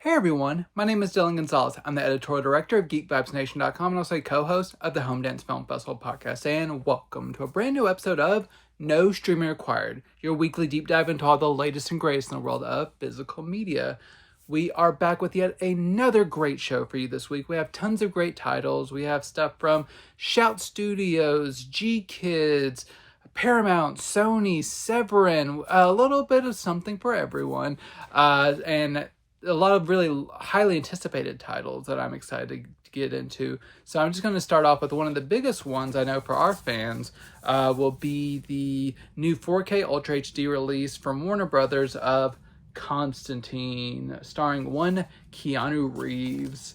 Hey everyone, my name is Dillon Gonzalez. I'm the editorial director of GeekVibesNation.com and also a co-host of the Home Dance Film Festival podcast. And welcome to a brand new episode of No Streaming Required, your weekly deep dive into all the latest and greatest in the world of physical media. We are back with yet another great show for you this week. We have tons of great titles. We have stuff from Shout Studios, G-Kids, Paramount, Sony, Severin, a little bit of something for everyone, and a lot of really highly anticipated titles that I'm excited to get into. So I'm just going to start off with one of the biggest ones I know for our fans will be the new 4K Ultra HD release from Warner Brothers of Constantine, starring one Keanu Reeves.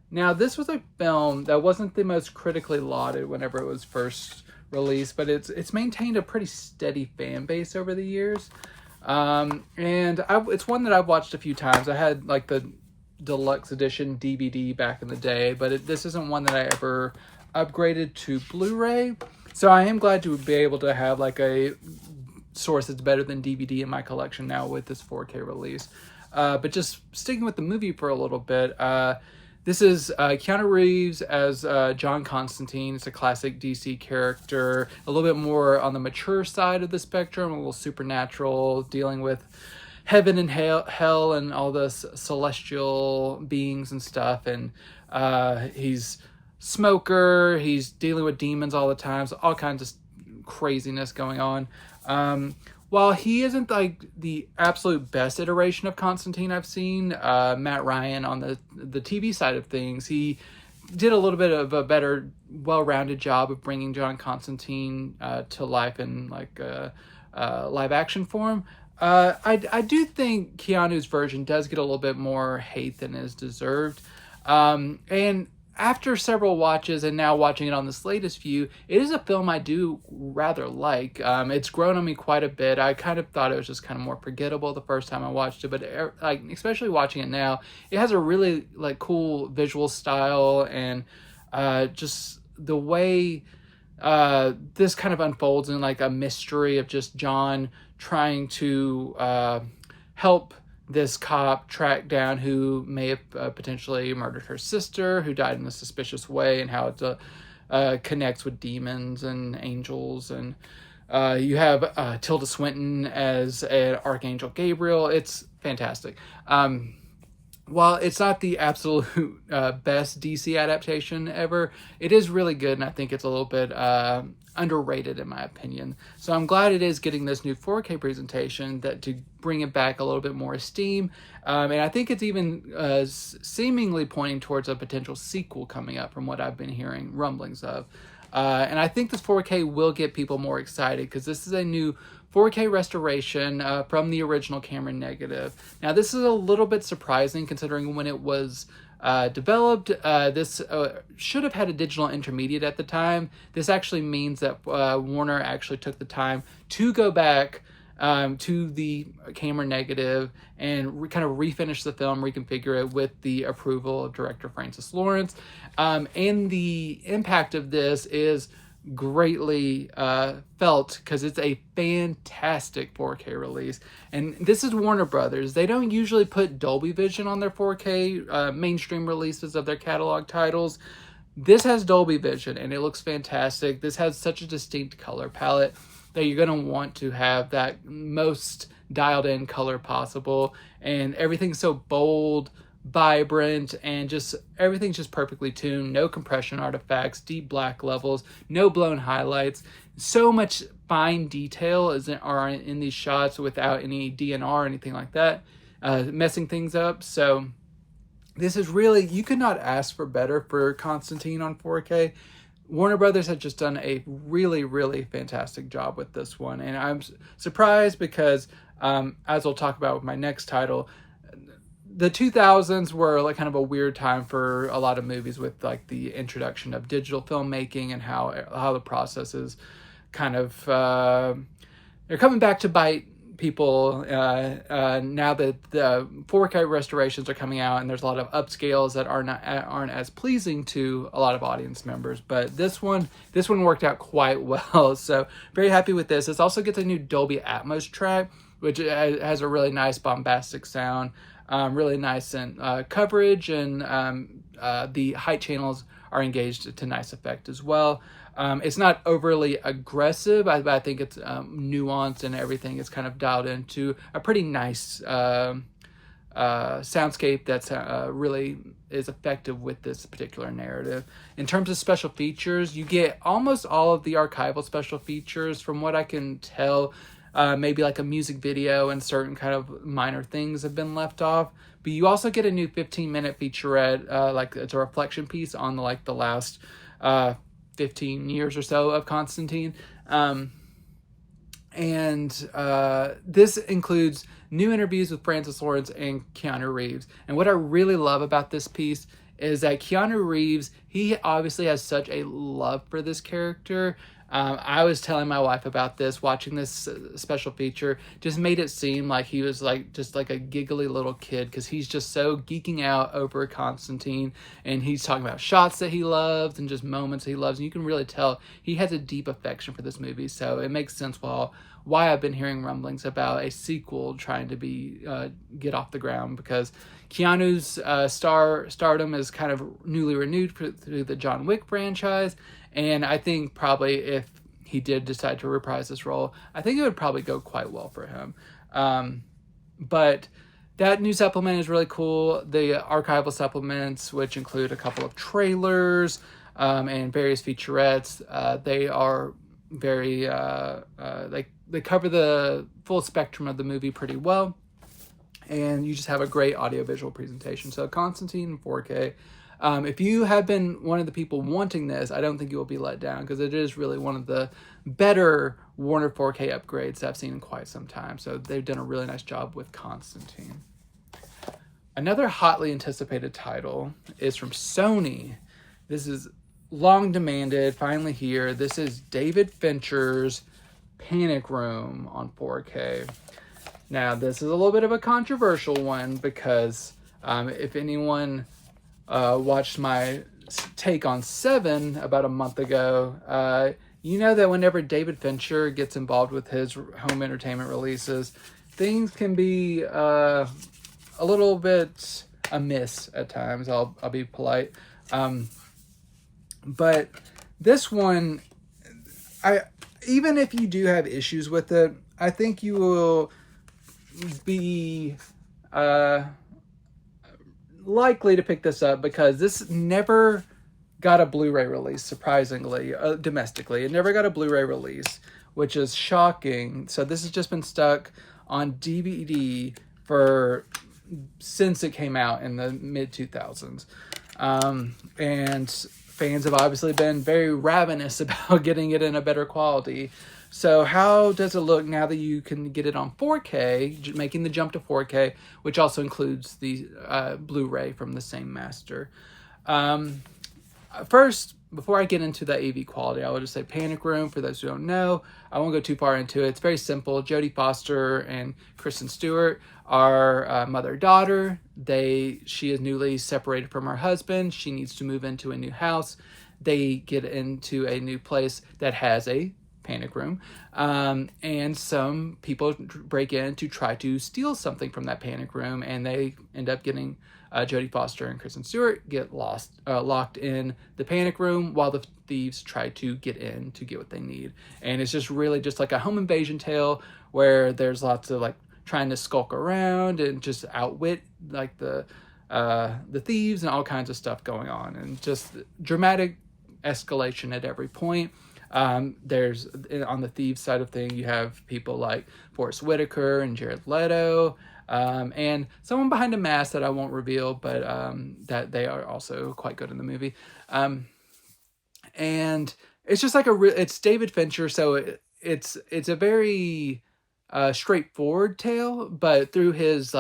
Now, this was a film that wasn't the most critically lauded whenever it was first released, but it's maintained a pretty steady fan base over the years. It's one that I've watched a few times. I had like the deluxe edition DVD back in the day, but this isn't one that I ever upgraded to Blu-ray. So I am glad to be able to have like a source that's better than DVD in my collection now with this 4K release. But just sticking with the movie for a little bit, this is Keanu Reeves as John Constantine. It's a classic DC character, a little bit more on the mature side of the spectrum, a little supernatural, dealing with heaven and hell and all the celestial beings and stuff. And he's smoker, he's dealing with demons all the time, so all kinds of craziness going on. While he isn't like the absolute best iteration of Constantine I've seen, Matt Ryan on the TV side of things, he did a little bit of a better, well-rounded job of bringing John Constantine to life in like a live action form. I do think Keanu's version does get a little bit more hate than is deserved. And after several watches and now watching it on this latest view, it is a film I do rather like. It's grown on me quite a bit. I kind of thought it was just kind of more forgettable the first time I watched it, but like especially watching it now, it has a really like cool visual style and just the way this kind of unfolds in like a mystery of just John trying to help this cop track down who may have potentially murdered her sister, who died in a suspicious way, and how it connects with demons and angels. And you have Tilda Swinton as an Archangel Gabriel. It's fantastic. While it's not the absolute best DC adaptation ever, it is really good, and I think it's a little bit underrated in my opinion. So I'm glad it is getting this new 4K presentation to bring it back a little bit more esteem. And I think it's even seemingly pointing towards a potential sequel coming up from what I've been hearing rumblings of. And I think this 4K will get people more excited because this is a new 4K restoration from the original camera negative. Now, this is a little bit surprising considering when it was developed. This should have had a digital intermediate at the time. This actually means that Warner actually took the time to go back to the camera negative and kind of refinish the film, reconfigure it with the approval of director Francis Lawrence. And the impact of this is greatly felt because it's a fantastic 4K release. And this is Warner Brothers. They don't usually put Dolby Vision on their 4K mainstream releases of their catalog titles. This has Dolby Vision and it looks fantastic. This has such a distinct color palette that you're going to want to have that most dialed in color possible, and everything's so bold, vibrant, and just everything's just perfectly tuned. No compression artifacts, deep black levels, no blown highlights. So much fine detail are in these shots without any DNR or anything like that messing things up. So this is really, you could not ask for better for Constantine on 4K. Warner Brothers had just done a really, really fantastic job with this one. And I'm surprised because, as we'll talk about with my next title, the 2000s were like kind of a weird time for a lot of movies with like the introduction of digital filmmaking and how the process is kind of, they're coming back to bite people now that the 4K restorations are coming out, and there's a lot of upscales that aren't as pleasing to a lot of audience members. But this one worked out quite well, so very happy with this. This also gets a new Dolby Atmos track, which has a really nice bombastic sound. really nice and coverage, and the height channels are engaged to nice effect as well. It's not overly aggressive, but I think it's nuanced, and everything is kind of dialed into a pretty nice soundscape that's really is effective with this particular narrative. In terms of special features, you get almost all of the archival special features from what I can tell. Maybe like a music video and certain kind of minor things have been left off, but you also get a new 15-minute featurette, like it's a reflection piece on the last 15 years or so of Constantine. This includes new interviews with Francis Lawrence and Keanu Reeves. And what I really love about this piece is that Keanu Reeves, he obviously has such a love for this character. I was telling my wife about this, watching this special feature, just made it seem like he was just like a giggly little kid, because he's just so geeking out over Constantine, and he's talking about shots that he loves and just moments he loves, and you can really tell he has a deep affection for this movie. So it makes sense why I've been hearing rumblings about a sequel trying to get off the ground, because Keanu's stardom is kind of newly renewed through the John Wick franchise. And I think probably if he did decide to reprise this role, I think it would probably go quite well for him. But that new supplement is really cool. The archival supplements, which include a couple of trailers and various featurettes, they are very, they cover the full spectrum of the movie pretty well. And you just have a great audiovisual presentation. So Constantine in 4K. If you have been one of the people wanting this, I don't think you will be let down, because it is really one of the better Warner 4K upgrades I've seen in quite some time. So they've done a really nice job with Constantine. Another hotly anticipated title is from Sony. This is long demanded, finally here. This is David Fincher's Panic Room on 4K. Now, this is a little bit of a controversial one, because if anyone watched my take on Seven about a month ago, you know that whenever David Fincher gets involved with his home entertainment releases, things can be a little bit amiss at times. I'll be polite. But this one, even if you do have issues with it, I think you will be likely to pick this up, because this never got a Blu-ray release, surprisingly, domestically. It never got a Blu-ray release, which is shocking. So this has just been stuck on DVD since it came out in the mid-2000s. And fans have obviously been very ravenous about getting it in a better quality. So how does it look now that you can get it on 4K, making the jump to 4K, which also includes the Blu-ray from the same master? First, before I get into the AV quality, I will just say Panic Room, for those who don't know. I won't go too far into it. It's very simple. Jodie Foster and Kristen Stewart are mother-daughter. She is newly separated from her husband. She needs to move into a new house. They get into a new place that has a panic room, and some people break in to try to steal something from that panic room, and they end up getting Jodie Foster and Kristen Stewart get locked in the panic room while the thieves try to get in to get what they need. And it's just really just like a home invasion tale, where there's lots of trying to skulk around and just outwit the thieves, and all kinds of stuff going on, and just dramatic escalation at every point. There's, on the thieves side of thing, you have people like Forrest Whitaker and Jared Leto, and someone behind a mask that I won't reveal, but that they are also quite good in the movie. And it's just it's David Fincher, so it's a very straightforward tale, but through his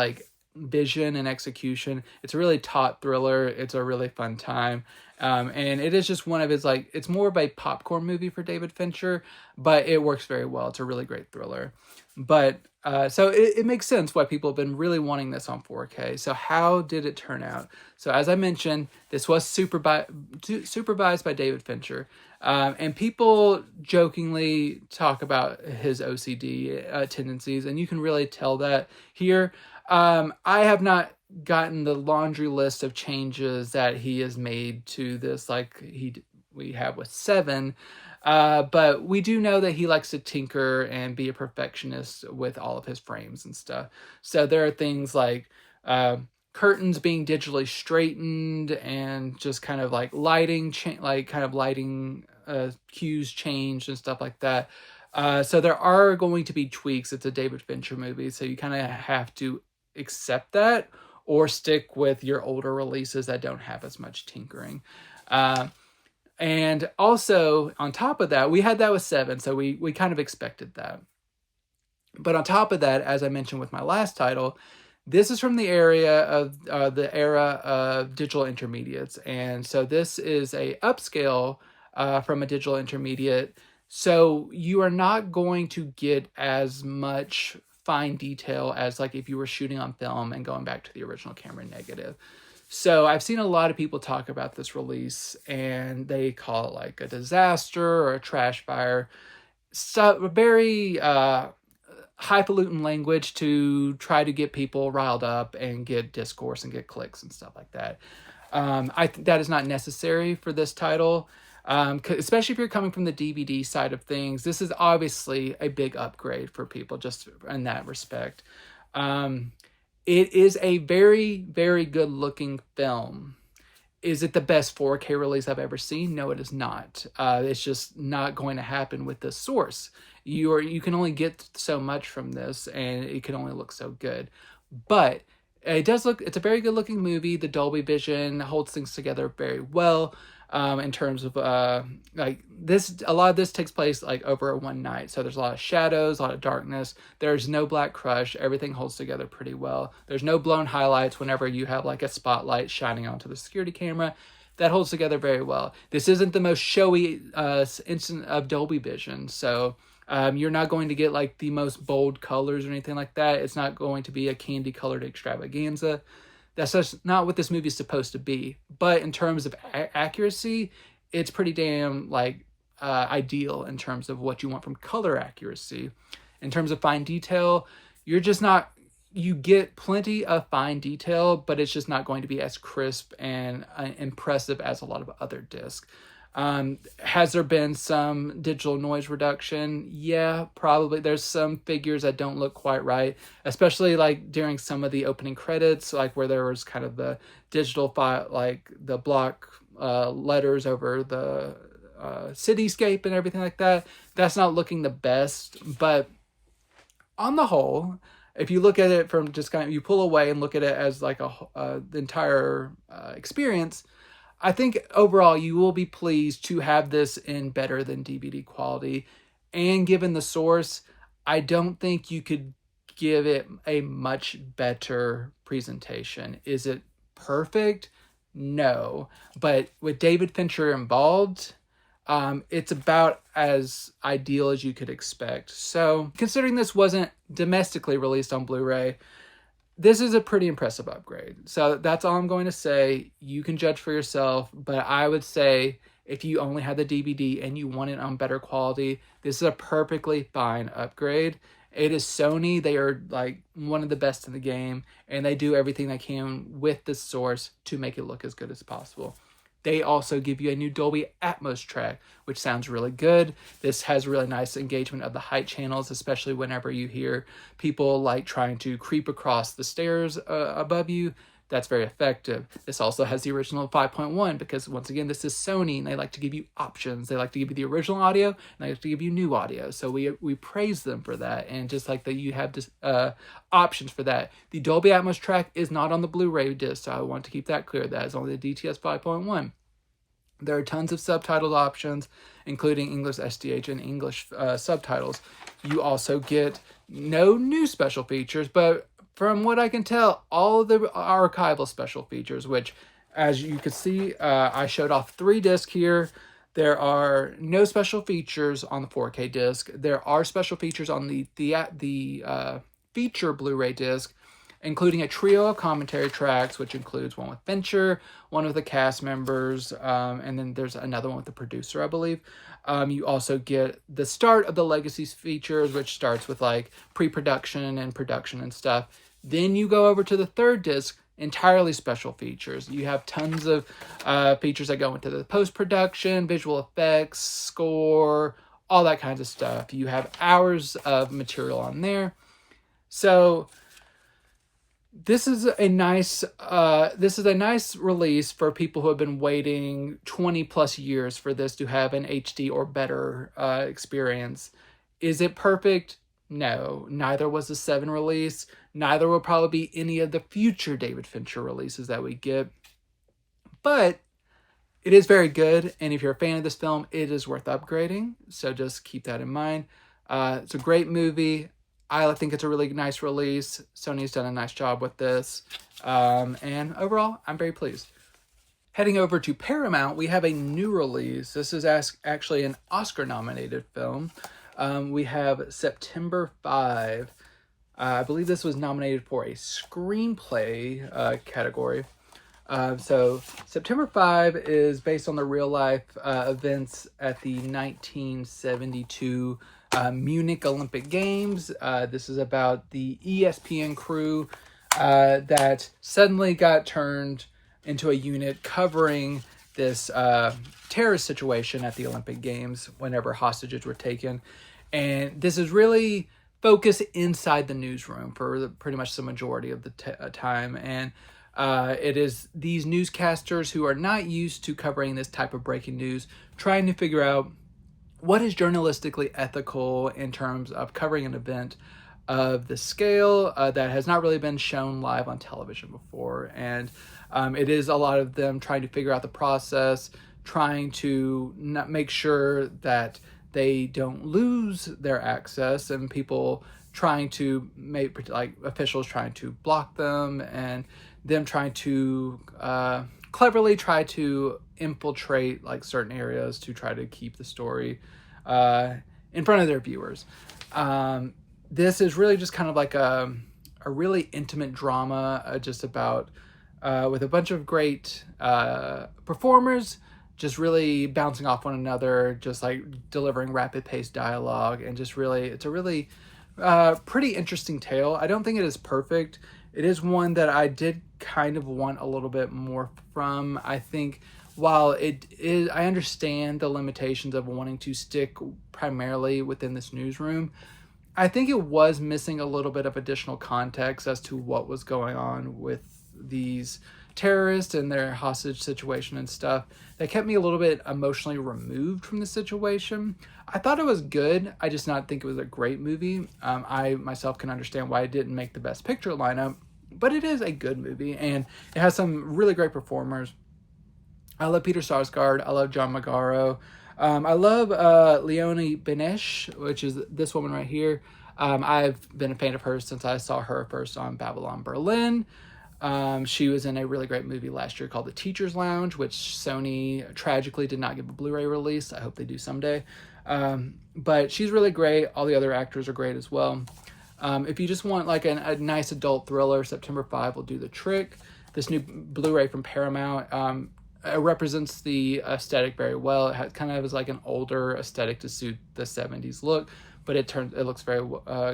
vision and execution, it's a really taut thriller. It's a really fun time. And it is just one of his, it's more of a popcorn movie for David Fincher, but it works very well. It's a really great thriller. But, so it makes sense why people have been really wanting this on 4K. So how did it turn out? So as I mentioned, this was supervised by David Fincher. And people jokingly talk about his OCD tendencies, and you can really tell that here. I have not gotten the laundry list of changes that he has made to this, like we have with Seven. But we do know that he likes to tinker and be a perfectionist with all of his frames and stuff. So there are things like curtains being digitally straightened, and just kind of like lighting cues changed and stuff like that. So there are going to be tweaks. It's a David Fincher movie, so you kind of have to accept that, or stick with your older releases that don't have as much tinkering. And also, on top of that, we had that with Seven, so we kind of expected that. But on top of that, as I mentioned with my last title, this is from the era of digital intermediates. And so this is a upscale from a digital intermediate. So you are not going to get as much fine detail as like if you were shooting on film and going back to the original camera negative. So I've seen a lot of people talk about this release, and they call it like a disaster or a trash fire. So very highfalutin language to try to get people riled up and get discourse and get clicks and stuff like that. I think that is not necessary for this title, especially if you're coming from the DVD side of things. This is obviously a big upgrade for people just in that respect. It is a very, very good looking film. Is it the best 4K release I've ever seen? No, it is not. It's just not going to happen with this source. You can only get so much from this, and it can only look so good. But it does look, it's a very good looking movie. The Dolby Vision holds things together very well. In terms of like this, a lot of this takes place like over one night, so there's a lot of shadows, a lot of darkness. There's no black crush. Everything holds together pretty well. There's no blown highlights whenever you have like a spotlight shining onto the security camera. That holds together very well. This isn't the most showy instant of Dolby Vision, so you're not going to get like the most bold colors or anything like that. It's not going to be a candy colored extravaganza. That's just not what this movie is supposed to be. But in terms of accuracy, it's pretty damn like ideal in terms of what you want from color accuracy. In terms of fine detail, you're just not, you get plenty of fine detail, but it's just not going to be as crisp and impressive as a lot of other discs. Has there been some digital noise reduction? Yeah, probably. There's some figures that don't look quite right, especially like during some of the opening credits, like where there was kind of the digital file, like the block letters over the cityscape and everything like that. That's not looking the best, but on the whole, if you look at it from just kind of, you pull away and look at it as like the entire experience, I think overall you will be pleased to have this in better than DVD quality. And given the source, I don't think you could give it a much better presentation. Is it perfect? No. But with David Fincher involved, it's about as ideal as you could expect. So considering this wasn't domestically released on Blu-ray, this is a pretty impressive upgrade. So that's all I'm going to say. You can judge for yourself, but I would say if you only had the DVD and you want it on better quality, this is a perfectly fine upgrade. It is Sony. They are like one of the best in the game, and they do everything they can with the source to make it look as good as possible. They also give you a new Dolby Atmos track, which sounds really good. This has really nice engagement of the height channels, especially whenever you hear people like trying to creep across the stairs above you. That's very effective. This also has the original 5.1 because, once again, this is Sony, and they like to give you options. They like to give you the original audio, and they like to give you new audio. So we praise them for that, and just like that you have options for that. The Dolby Atmos track is not on the Blu-ray disc, so I want to keep that clear. That is only the DTS 5.1. There are tons of subtitled options, including English SDH and English subtitles. You also get no new special features, but from what I can tell, all of the archival special features, which, as you can see, I showed off 3 discs here. There are no special features on the 4K disc. There are special features on the feature Blu-ray disc, including a trio of commentary tracks, which includes one with Fincher, one with the cast members, and then there's another one with the producer, I believe. You also get the start of the Legacies features, which starts with like pre-production and production and stuff. Then you go over to the 3rd disc, entirely special features. You have tons of features that go into the post-production, visual effects, score, all that kinds of stuff. You have hours of material on there. So this is a nice release for people who have been waiting 20 plus years for this to have an HD or better experience. Is it perfect? No. Neither was the Seven release. Neither will probably be any of the future David Fincher releases that we get. But it is very good, and if you're a fan of this film, it is worth upgrading. So just keep that in mind. It's a great movie. I think it's a really nice release. Sony's done a nice job with this. And overall, I'm very pleased. Heading over to Paramount, we have a new release. This is actually an Oscar-nominated film. We have September 5. I believe this was nominated for a screenplay category. So September 5 is based on the real-life events at the 1972 Munich Olympic Games. This is about the ESPN crew that suddenly got turned into a unit covering this terrorist situation at the Olympic Games whenever hostages were taken. And this is really focused inside the newsroom for pretty much the majority of the time. And it is these newscasters who are not used to covering this type of breaking news trying to figure out what is journalistically ethical in terms of covering an event of the scale that has not really been shown live on television before. And it is a lot of them trying to figure out the process, trying to not make sure that they don't lose their access, and people trying to make, like officials trying to block them, and them trying to cleverly try to infiltrate like certain areas to try to keep the story in front of their viewers. This is really just kind of like a really intimate drama, just about with a bunch of great performers just really bouncing off one another, just like delivering rapid paced dialogue, and just really, it's a really pretty interesting tale. I don't think it is perfect. It is one that I did kind of want a little bit more from. I think while it is, I understand the limitations of wanting to stick primarily within this newsroom, I think it was missing a little bit of additional context as to what was going on with these terrorists and their hostage situation and stuff. That kept me a little bit emotionally removed from the situation. I thought it was good. I just not think it was a great movie. I myself can understand why it didn't make the Best Picture lineup, but it is a good movie, and it has some really great performers. I love Peter Sarsgaard. I love John Magaro. I love Leonie Benesch, which is this woman right here. I've been a fan of hers since I saw her first on Babylon Berlin. She was in a really great movie last year called The Teacher's Lounge, which Sony tragically did not give a Blu-ray release. I hope they do someday. But she's really great. All the other actors are great as well. If you just want like a nice adult thriller, September 5 will do the trick. This new Blu-ray from Paramount represents the aesthetic very well. It kind of is like an older aesthetic to suit the 70s look, but it looks very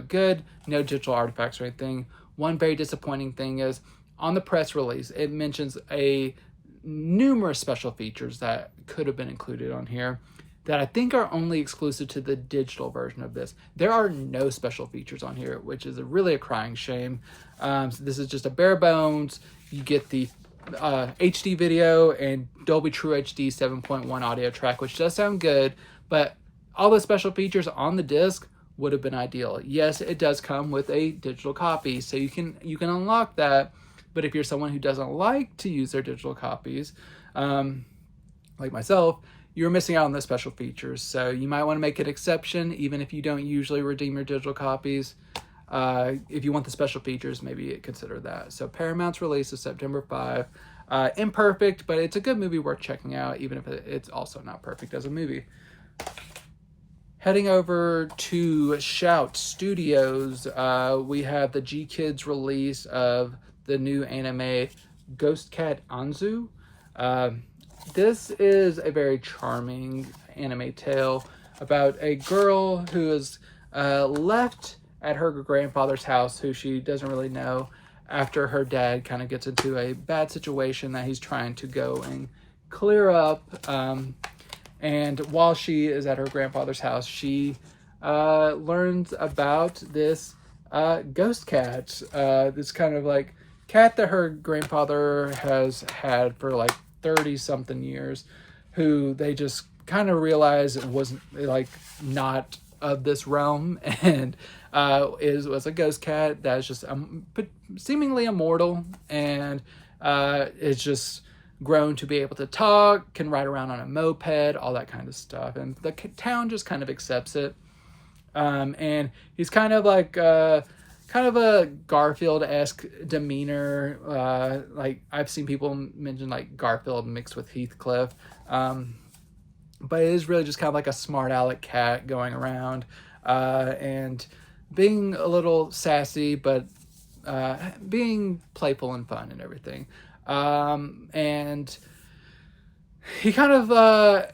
good. No digital artifacts or anything. One very disappointing thing is on the press release, it mentions numerous special features that could have been included on here that I think are only exclusive to the digital version of this. There are no special features on here, which is really a crying shame. So this is just a bare bones. You get the HD video and Dolby True HD 7.1 audio track, which does sound good, but all the special features on the disc would have been ideal. Yes, it does come with a digital copy, so you can unlock that. But if you're someone who doesn't like to use their digital copies, like myself, you're missing out on the special features. So you might want to make an exception, even if you don't usually redeem your digital copies. If you want the special features, maybe consider that. So Paramount's release is September 5. Imperfect, but it's a good movie worth checking out, even if it's also not perfect as a movie. Heading over to Shout Studios, we have the G-Kids release of the new anime Ghost Cat Anzu. This is a very charming anime tale about a girl who is left at her grandfather's house, who she doesn't really know, after her dad kind of gets into a bad situation that he's trying to go and clear up. And while she is at her grandfather's house, she learns about this ghost cat. This kind of like cat that her grandfather has had for like 30 something years, who they just kind of realize it wasn't like not of this realm, and was a ghost cat that's just but seemingly immortal, and is just grown to be able to talk, can ride around on a moped, all that kind of stuff, and the town just kind of accepts it. And he's kind of like kind of a Garfield-esque demeanor. Like I've seen people mention like Garfield mixed with Heathcliff. But it is really just kind of like a smart aleck cat going around and being a little sassy, but being playful and fun and everything. And he kind of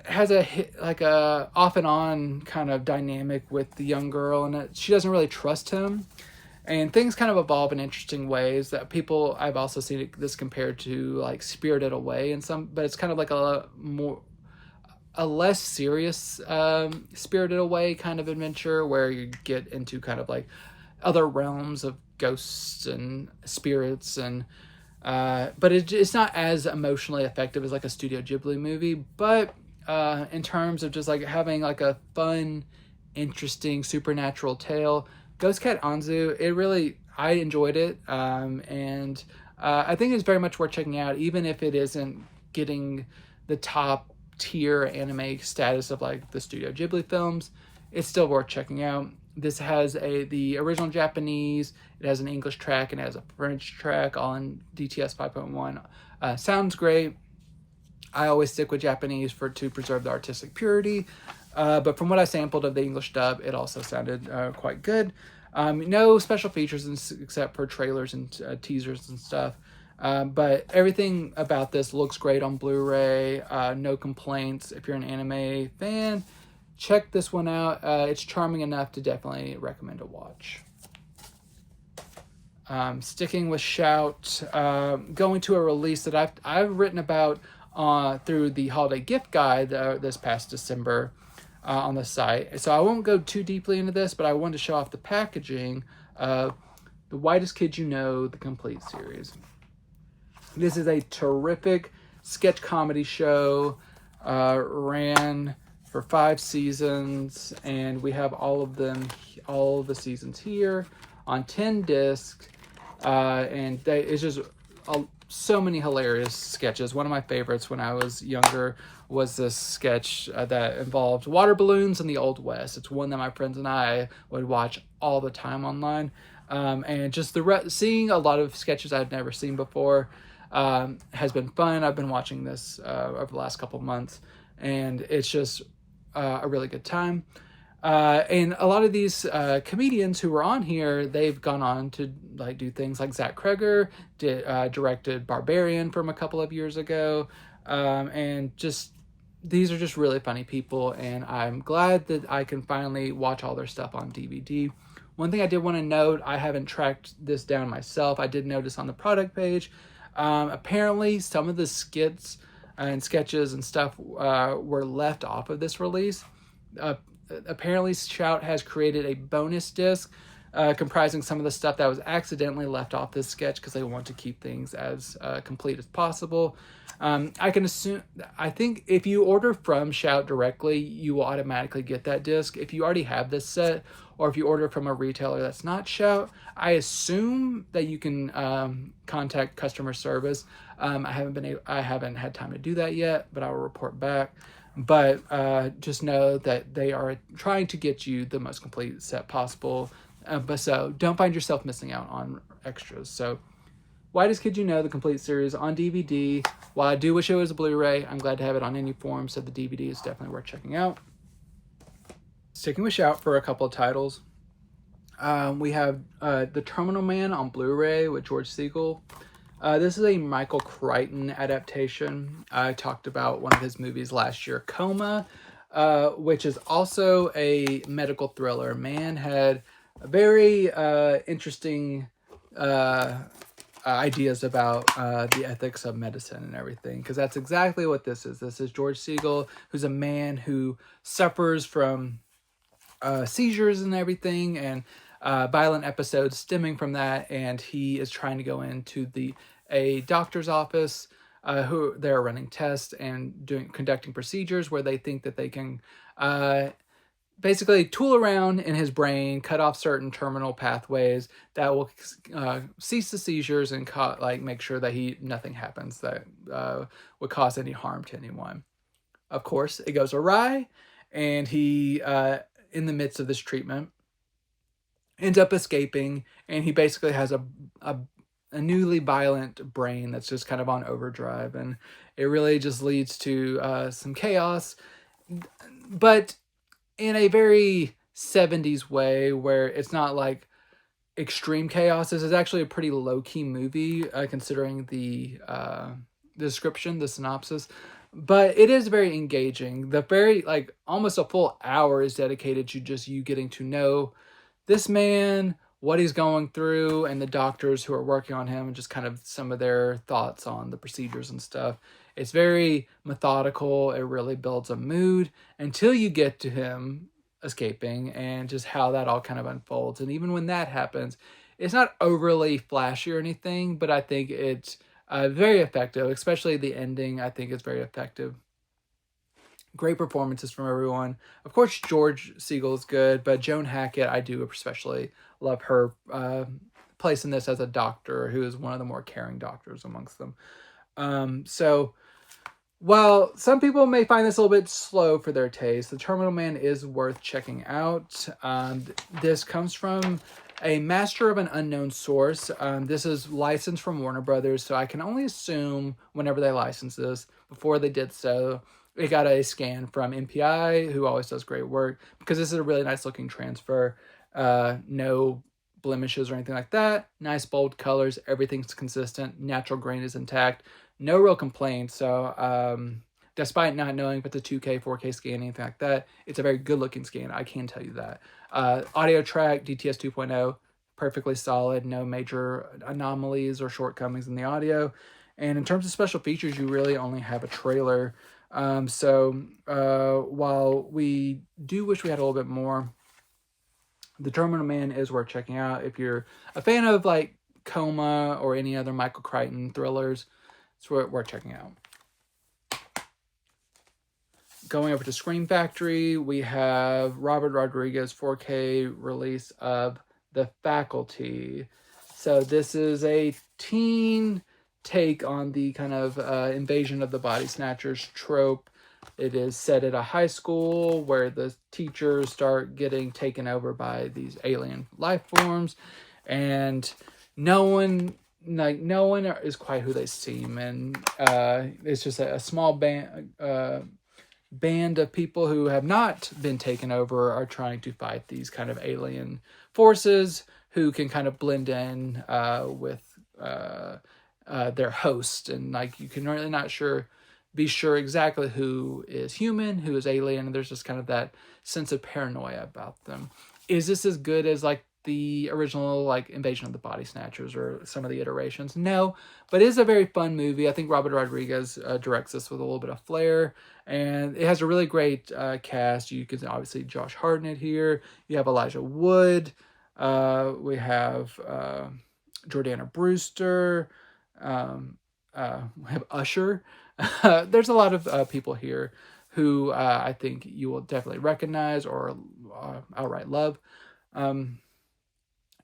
has a off and on kind of dynamic with the young girl, and she doesn't really trust him. And things kind of evolve in interesting ways that I've also seen this compared to like Spirited Away but it's kind of like a less serious Spirited Away kind of adventure, where you get into kind of like other realms of ghosts and spirits, and but it's not as emotionally effective as like a Studio Ghibli movie. But in terms of just like having like a fun, interesting supernatural tale, Ghost Cat Anzu, I enjoyed it, and I think it's very much worth checking out, even if it isn't getting the top tier anime status of like the Studio Ghibli films. It's still worth checking out. This has the original Japanese, it has an English track, and it has a French track, all in DTS 5.1. Sounds great. I always stick with Japanese to preserve the artistic purity. But from what I sampled of the English dub, it also sounded quite good. No special features except for trailers and teasers and stuff. But everything about this looks great on Blu-ray. No complaints. If you're an anime fan, check this one out. It's charming enough to definitely recommend a watch. Sticking with Shout, going to a release that I've written about through the holiday gift guide this past December on the site. So I won't go too deeply into this, but I wanted to show off the packaging of The Whitest Kid You Know, the complete series. This is a terrific sketch comedy show, ran for 5 seasons, and we have all of the seasons here on 10 discs, and it's just so many hilarious sketches. One of my favorites when I was younger was this sketch that involved water balloons in the Old West. It's one that my friends and I would watch all the time online, and just seeing a lot of sketches I've never seen before has been fun. I've been watching this over the last couple months, and it's just a really good time. And a lot of these comedians who were on here, they've gone on to like do things like Zach Kreger directed Barbarian from a couple of years ago, and just these are just really funny people, and I'm glad that I can finally watch all their stuff on DVD. One thing I did want to note, I haven't tracked this down myself. I did notice on the product page, apparently some of the skits and sketches and stuff were left off of this release. Apparently Shout has created a bonus disc comprising some of the stuff that was accidentally left off this sketch because they want to keep things as complete as possible. I think if you order from Shout directly, you will automatically get that disc. If you already have this set, or if you order from a retailer that's not Shout, I assume that you can contact customer service. I haven't had time to do that yet, but I will report back. But just know that they are trying to get you the most complete set possible. But so don't find yourself missing out on extras. So Whitest Kid You Know, the complete series on DVD. While I do wish it was a Blu-ray, I'm glad to have it on any form, so the DVD is definitely worth checking out. Sticking with Shout for a couple of titles. We have The Terminal Man on Blu-ray with George Siegel. This is a Michael Crichton adaptation. I talked about one of his movies last year, Coma, which is also a medical thriller. Man had a very interesting ideas about the ethics of medicine and everything, because that's exactly what this is. This is George Siegel, who's a man who suffers from seizures and everything, and violent episodes stemming from that, and he is trying to go into a doctor's office who they're running tests and conducting procedures where they think that they can basically tool around in his brain, cut off certain terminal pathways that will cease the seizures and make sure that nothing happens that would cause any harm to anyone. Of course, it goes awry, and he, in the midst of this treatment, ends up escaping, and he basically has a newly violent brain that's just kind of on overdrive, and it really just leads to some chaos, but in a very 70s way, where it's not like extreme chaos. This is actually a pretty low-key movie, considering the description, the synopsis, but it is very engaging. The very, almost a full hour is dedicated to just you getting to know this man, what he's going through, and the doctors who are working on him, and just kind of some of their thoughts on the procedures and stuff. It's very methodical. It really builds a mood until you get to him escaping and just how that all kind of unfolds. And even when that happens, it's not overly flashy or anything, but I think it's very effective, especially the ending. I think it's very effective. Great performances from everyone. Of course, George Siegel is good, but Joan Hackett, I do especially love her place in this as a doctor who is one of the more caring doctors amongst them. So while some people may find this a little bit slow for their taste, The Terminal Man is worth checking out. This comes from a master of an unknown source. This is licensed from Warner Brothers, so I can only assume whenever they licensed this, before they did so, it got a scan from MPI, who always does great work, because this is a really nice looking transfer. No blemishes or anything like that. Nice bold colors. Everything's consistent. Natural grain is intact. No real complaints. So despite not knowing if it's a 2K, 4K scan, anything like that, it's a very good looking scan. I can tell you that. Audio track, DTS 2.0, perfectly solid. No major anomalies or shortcomings in the audio. And in terms of special features, you really only have a trailer. While we do wish we had a little bit more, The Terminal Man is worth checking out. If you're a fan of Coma or any other Michael Crichton thrillers, it's worth checking out. Going over to Scream Factory, we have Robert Rodriguez 4K release of The Faculty. So this is a teen take on the kind of invasion of the body snatchers trope. It is set at a high school where the teachers start getting taken over by these alien life forms, and no one is quite who they seem, and it's just a small band of people who have not been taken over are trying to fight these kind of alien forces who can kind of blend in with their host, and you can really not be sure exactly who is human, who is alien, and there's just kind of that sense of paranoia about them. Is this as good as the original Invasion of the Body Snatchers or some of the iterations? No, but it is a very fun movie. I think Robert Rodriguez directs this with a little bit of flair, and it has a really great cast. You can obviously Josh Hartnett here. You have Elijah Wood. We have Jordana Brewster. We have Usher. There's a lot of people here who I think you will definitely recognize or outright love.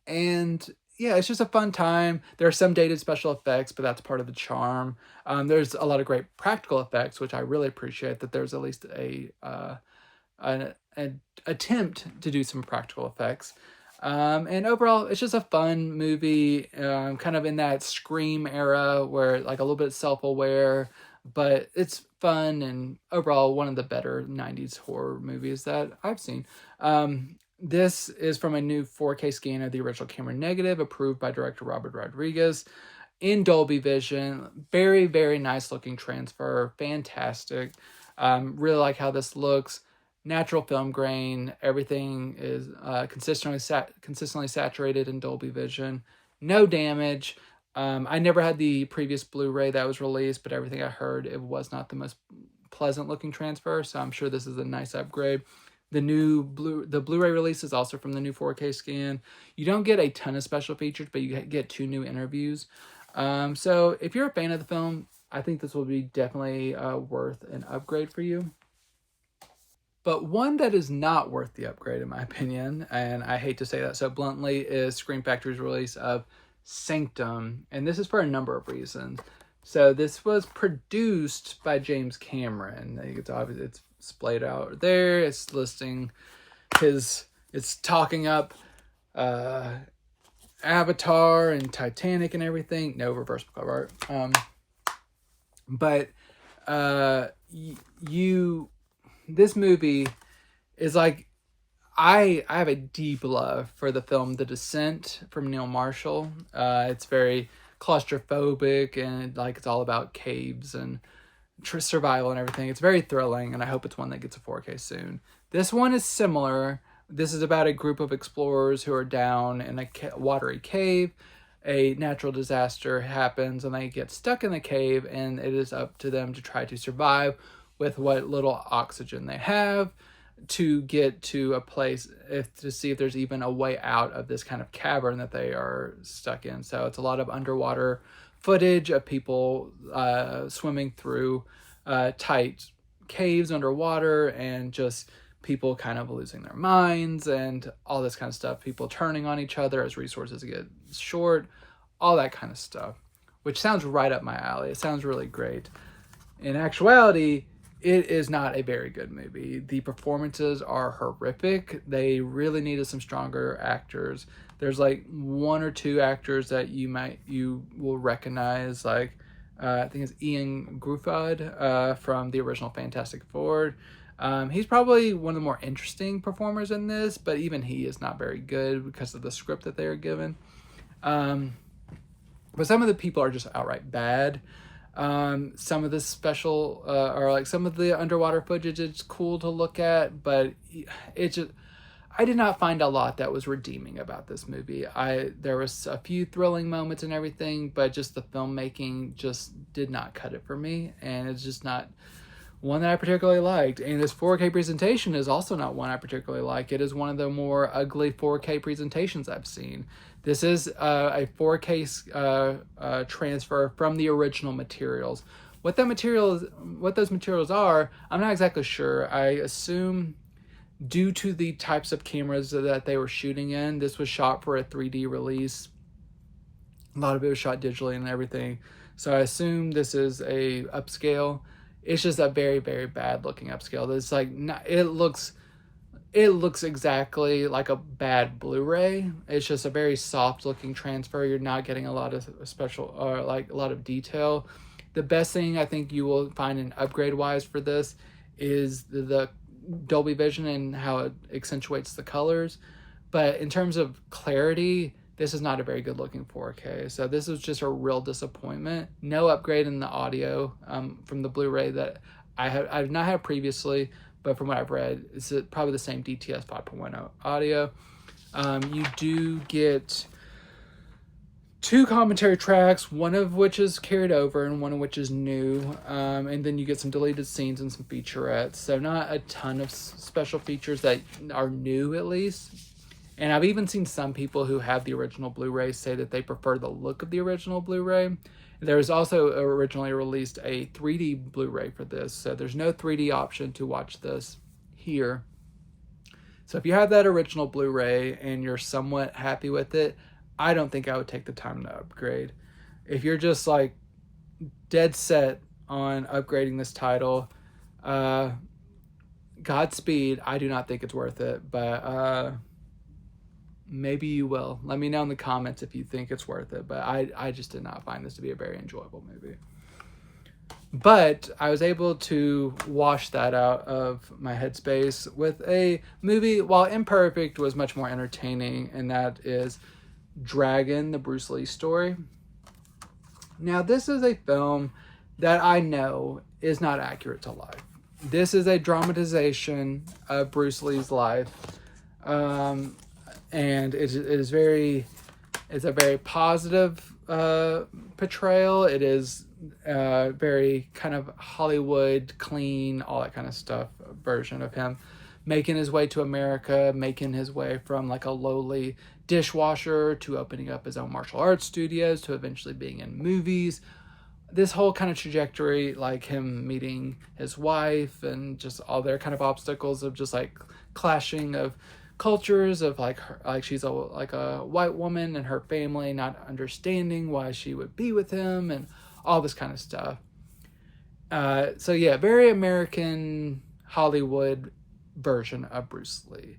And yeah, it's just a fun time. There are some dated special effects, but that's part of the charm. There's a lot of great practical effects, which I really appreciate, that there's at least an attempt to do some practical effects. And overall, it's just a fun movie, kind of in that Scream era where a little bit self-aware, but it's fun, and overall one of the better 90s horror movies that I've seen. This is from a new 4K scan of the original camera negative, approved by director Robert Rodriguez, in Dolby Vision. Very, very nice looking transfer. Fantastic. Really like how this looks. Natural film grain. Everything is consistently saturated in Dolby Vision. No damage. I never had the previous Blu-ray that was released, but everything I heard, it was not the most pleasant looking transfer, so I'm sure this is a nice upgrade. The Blu-ray release is also from the new 4K scan. You don't get a ton of special features, but you get 2 new interviews. So if you're a fan of the film, I think this will be definitely worth an upgrade for you. But one that is not worth the upgrade, in my opinion, and I hate to say that so bluntly, is Scream Factory's release of Sanctum. And this is for a number of reasons. So this was produced by James Cameron. It's obvious, it's splayed out there. It's listing it's talking up Avatar and Titanic and everything. No reversible cover art. But this movie is like, I have a deep love for the film The Descent from Neil Marshall. It's very claustrophobic, and like it's all about caves and survival and everything. It's very thrilling, and I hope it's one that gets a 4K soon. This one is similar. This is about a group of explorers who are down in a watery cave. A natural disaster happens, and they get stuck in the cave, and it is up to them to try to survive with what little oxygen they have to get to a place to see if there's even a way out of this kind of cavern that they are stuck in. So it's a lot of underwater footage of people swimming through tight caves underwater, and just people kind of losing their minds and all this kind of stuff. People turning on each other as resources get short, all that kind of stuff, which sounds right up my alley. It sounds really great. In actuality, it is not a very good movie. The performances are horrific. They really needed some stronger actors. There's like 1 or 2 actors that you will recognize, like I think it's Ian Gruffudd from the original Fantastic Four. He's probably one of the more interesting performers in this, but even he is not very good because of the script that they are given. But some of the people are just outright bad. Some of the special or like some of the underwater footage, it's cool to look at, but I did not find a lot that was redeeming about this movie. There was a few thrilling moments and everything, but just the filmmaking just did not cut it for me, and it's just not one that I particularly liked. And this 4K presentation is also not one I particularly like. It is one of the more ugly 4K presentations I've seen. This is a 4K transfer from the original materials. What those materials are, I'm not exactly sure. I assume due to the types of cameras that they were shooting in, this was shot for a 3D release. A lot of it was shot digitally and everything. So I assume this is a upscale. It's just a very, very bad looking upscale. It's like it looks exactly like a bad Blu-ray. It's just a very soft looking transfer. You're not getting a lot of special or like a lot of detail. The best thing I think you will find in upgrade wise for this is the Dolby Vision and how it accentuates the colors. But in terms of clarity, this is not a very good looking 4K. So this is just a real disappointment. No upgrade in the audio from the Blu-ray that I've not had previously, but from what I've read, it's probably the same DTS 5.1 audio. You do get 2 commentary tracks, one of which is carried over and one of which is new. And then you get some deleted scenes and some featurettes. So not a ton of special features that are new, at least. And I've even seen some people who have the original Blu-ray say that they prefer the look of the original Blu-ray. There was also originally released a 3D Blu-ray for this, so there's no 3D option to watch this here. So if you have that original Blu-ray and you're somewhat happy with it, I don't think I would take the time to upgrade. If you're just like dead set on upgrading this title, Godspeed. I do not think it's worth it, but maybe you will. Let me know in the comments if you think it's worth it, but I just did not find this to be a very enjoyable movie. But I was able to wash that out of my headspace with a movie, while imperfect, was much more entertaining, and that is Dragon, the Bruce Lee story. Now, this is a film that I know is not accurate to life. This is a dramatization of Bruce Lee's life. And it is very It's a very positive portrayal. It is very kind of Hollywood, clean, all that kind of stuff version of him making his way to America, making his way from like a lowly dishwasher to opening up his own martial arts studios to eventually being in movies. This whole kind of trajectory, like him meeting his wife and just all their kind of obstacles of just like clashing of cultures of like her, like she's like a white woman and her family not understanding why she would be with him and all this kind of stuff. So yeah, very American Hollywood version of Bruce Lee.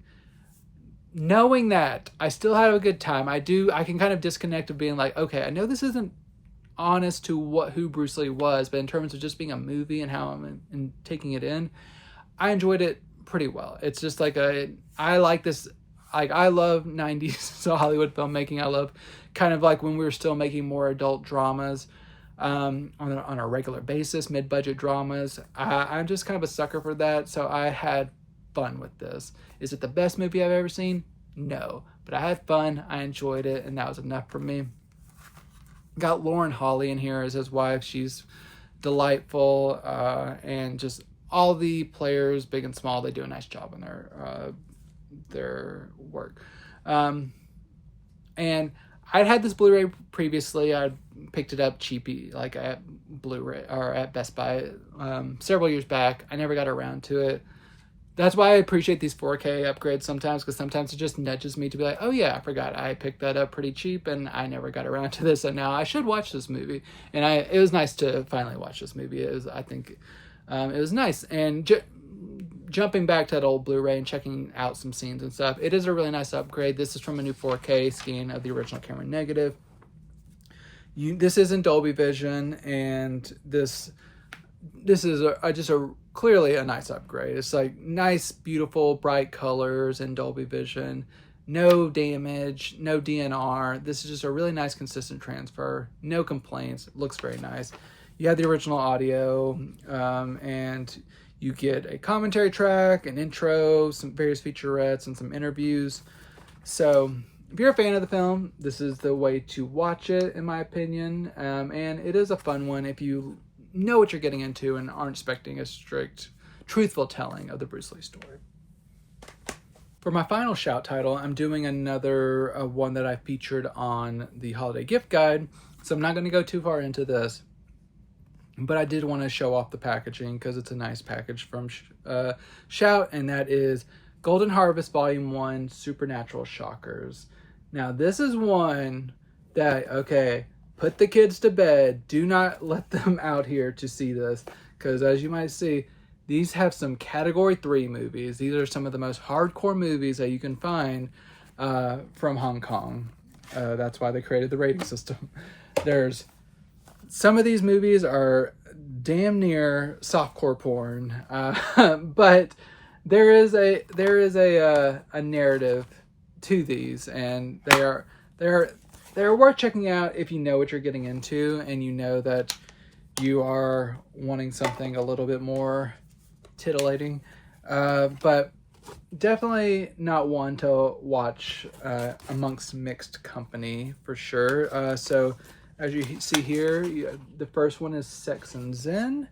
Knowing that, I still had a good time. I can kind of disconnect of being like, okay, I know this isn't honest to who Bruce Lee was, but in terms of just being a movie and how I'm taking it in, I enjoyed it pretty well. It's just like I like this, like I love 90s Hollywood filmmaking. I love kind of like when we were still making more adult dramas on a regular basis, mid-budget dramas. I'm just kind of a sucker for that, so I had fun with this. Is it the best movie I've ever seen? No, but I had fun, I enjoyed it, and that was enough for me. Got Lauren Holly in here as his wife. She's delightful, and just all the players, big and small, they do a nice job on their work. And I'd had this Blu-ray previously. I'd picked it up cheapy, like at Blu-ray or at Best Buy several years back. I never got around to it. That's why I appreciate these 4K upgrades sometimes, because sometimes it just nudges me to be like, oh yeah, I forgot I picked that up pretty cheap and I never got around to this, and now I should watch this movie. And it was nice to finally watch this movie. I think it was nice. And jumping back to that old Blu-ray and checking out some scenes and stuff, it is a really nice upgrade. This is from a new 4K scan of the original camera negative. This is in Dolby Vision, and this is just clearly a nice upgrade. It's like nice, beautiful, bright colors in Dolby Vision. No damage, no DNR. This is just a really nice, consistent transfer. No complaints. It looks very nice. You have the original audio, and you get a commentary track, an intro, some various featurettes, and some interviews. So if you're a fan of the film, this is the way to watch it, in my opinion. And it is a fun one if you know what you're getting into and aren't expecting a strict, truthful telling of the Bruce Lee story. For my final shout title, I'm doing another one that I featured on the holiday gift guide, so I'm not going to go too far into this, but I did want to show off the packaging because it's a nice package from Shout, and that is Golden Harvest Volume 1 Supernatural Shockers. Now, this is one that, okay, put the kids to bed. Do not let them out here to see this, because as you might see, these have some Category 3 movies. These are some of the most hardcore movies that you can find from Hong Kong. That's why they created the rating system. Some of these movies are damn near softcore porn, but there is a narrative to these, and they're worth checking out if you know what you're getting into and you know that you are wanting something a little bit more titillating, but definitely not one to watch amongst mixed company for sure. So as you see here, the first one is Sex and Zen,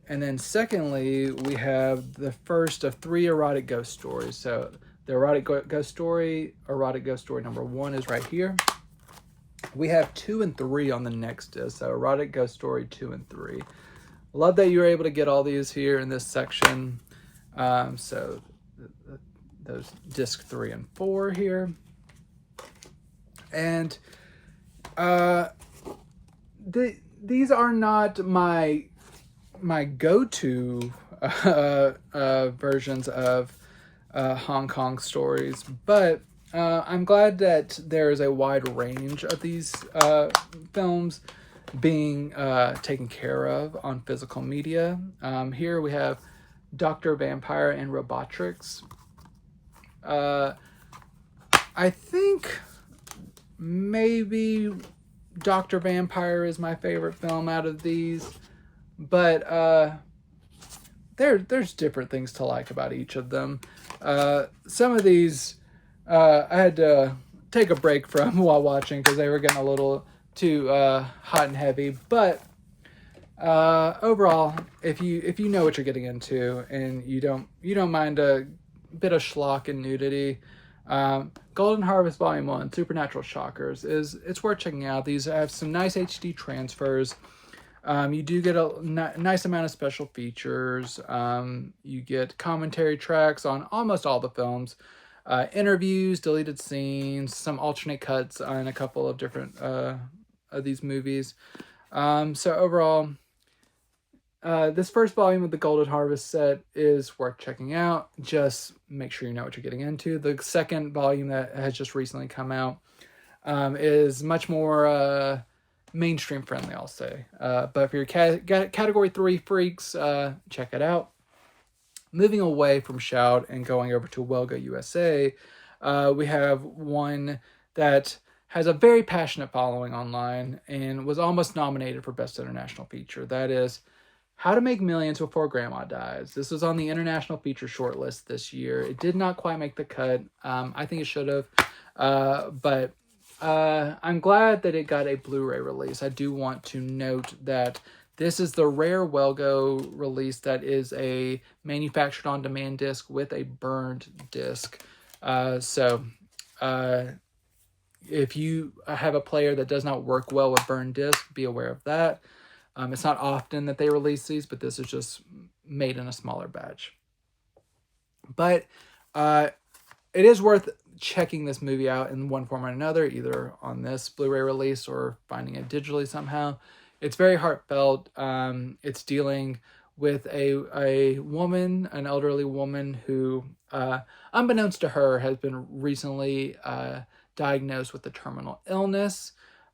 and then secondly we have the first of 3 erotic ghost stories. So the erotic ghost story number 1 is right here. We have 2 and 3 on the next disc, so erotic ghost story 2 and 3. Love that you were able to get all these here in this section. So those disc 3 and 4 here, and these are not my go-to versions of Hong Kong stories, but I'm glad that there is a wide range of these films being taken care of on physical media. Here we have Dr. Vampire and Robotrix. I think maybe Dr. Vampire is my favorite film out of these, but there's different things to like about each of them. Some of these I had to take a break from while watching because they were getting a little too hot and heavy. But overall, if you know what you're getting into and you don't mind a bit of schlock and nudity, Golden Harvest Volume 1, Supernatural Shockers, it's worth checking out. These have some nice HD transfers. You do get a nice amount of special features. You get commentary tracks on almost all the films, interviews, deleted scenes, some alternate cuts on a couple of different of these movies. So overall, this first volume of the Golden Harvest set is worth checking out. Just make sure you know what you're getting into. The second volume that has just recently come out is much more mainstream friendly, I'll say. But for your Category 3 freaks, check it out. Moving away from Shout and going over to Welga USA, we have one that has a very passionate following online and was almost nominated for Best International Feature. That is How to Make Millions Before Grandma Dies. This was on the International Feature shortlist this year. It did not quite make the cut. I think it should have. But I'm glad that it got a Blu-ray release. I do want to note that this is the rare Welgo release that is a manufactured on-demand disc with a burned disc. So if you have a player that does not work well with burned disc, be aware of that. It's not often that they release these, but this is just made in a smaller batch. But it is worth checking this movie out in one form or another, either on this Blu-ray release or finding it digitally somehow. It's very heartfelt. It's dealing with a woman, an elderly woman who, unbeknownst to her, has been recently diagnosed with a terminal illness.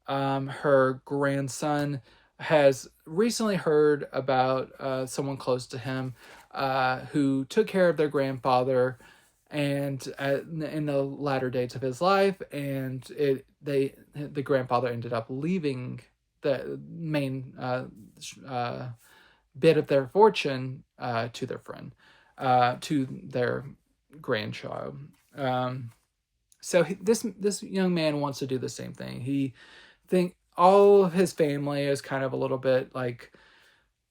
Her grandson has recently heard about someone close to him who took care of their grandfather and in the latter days of his life, and the grandfather ended up leaving the main bit of their fortune to their friend, to their grandchild. So this young man wants to do the same thing. He think all of his family is kind of a little bit like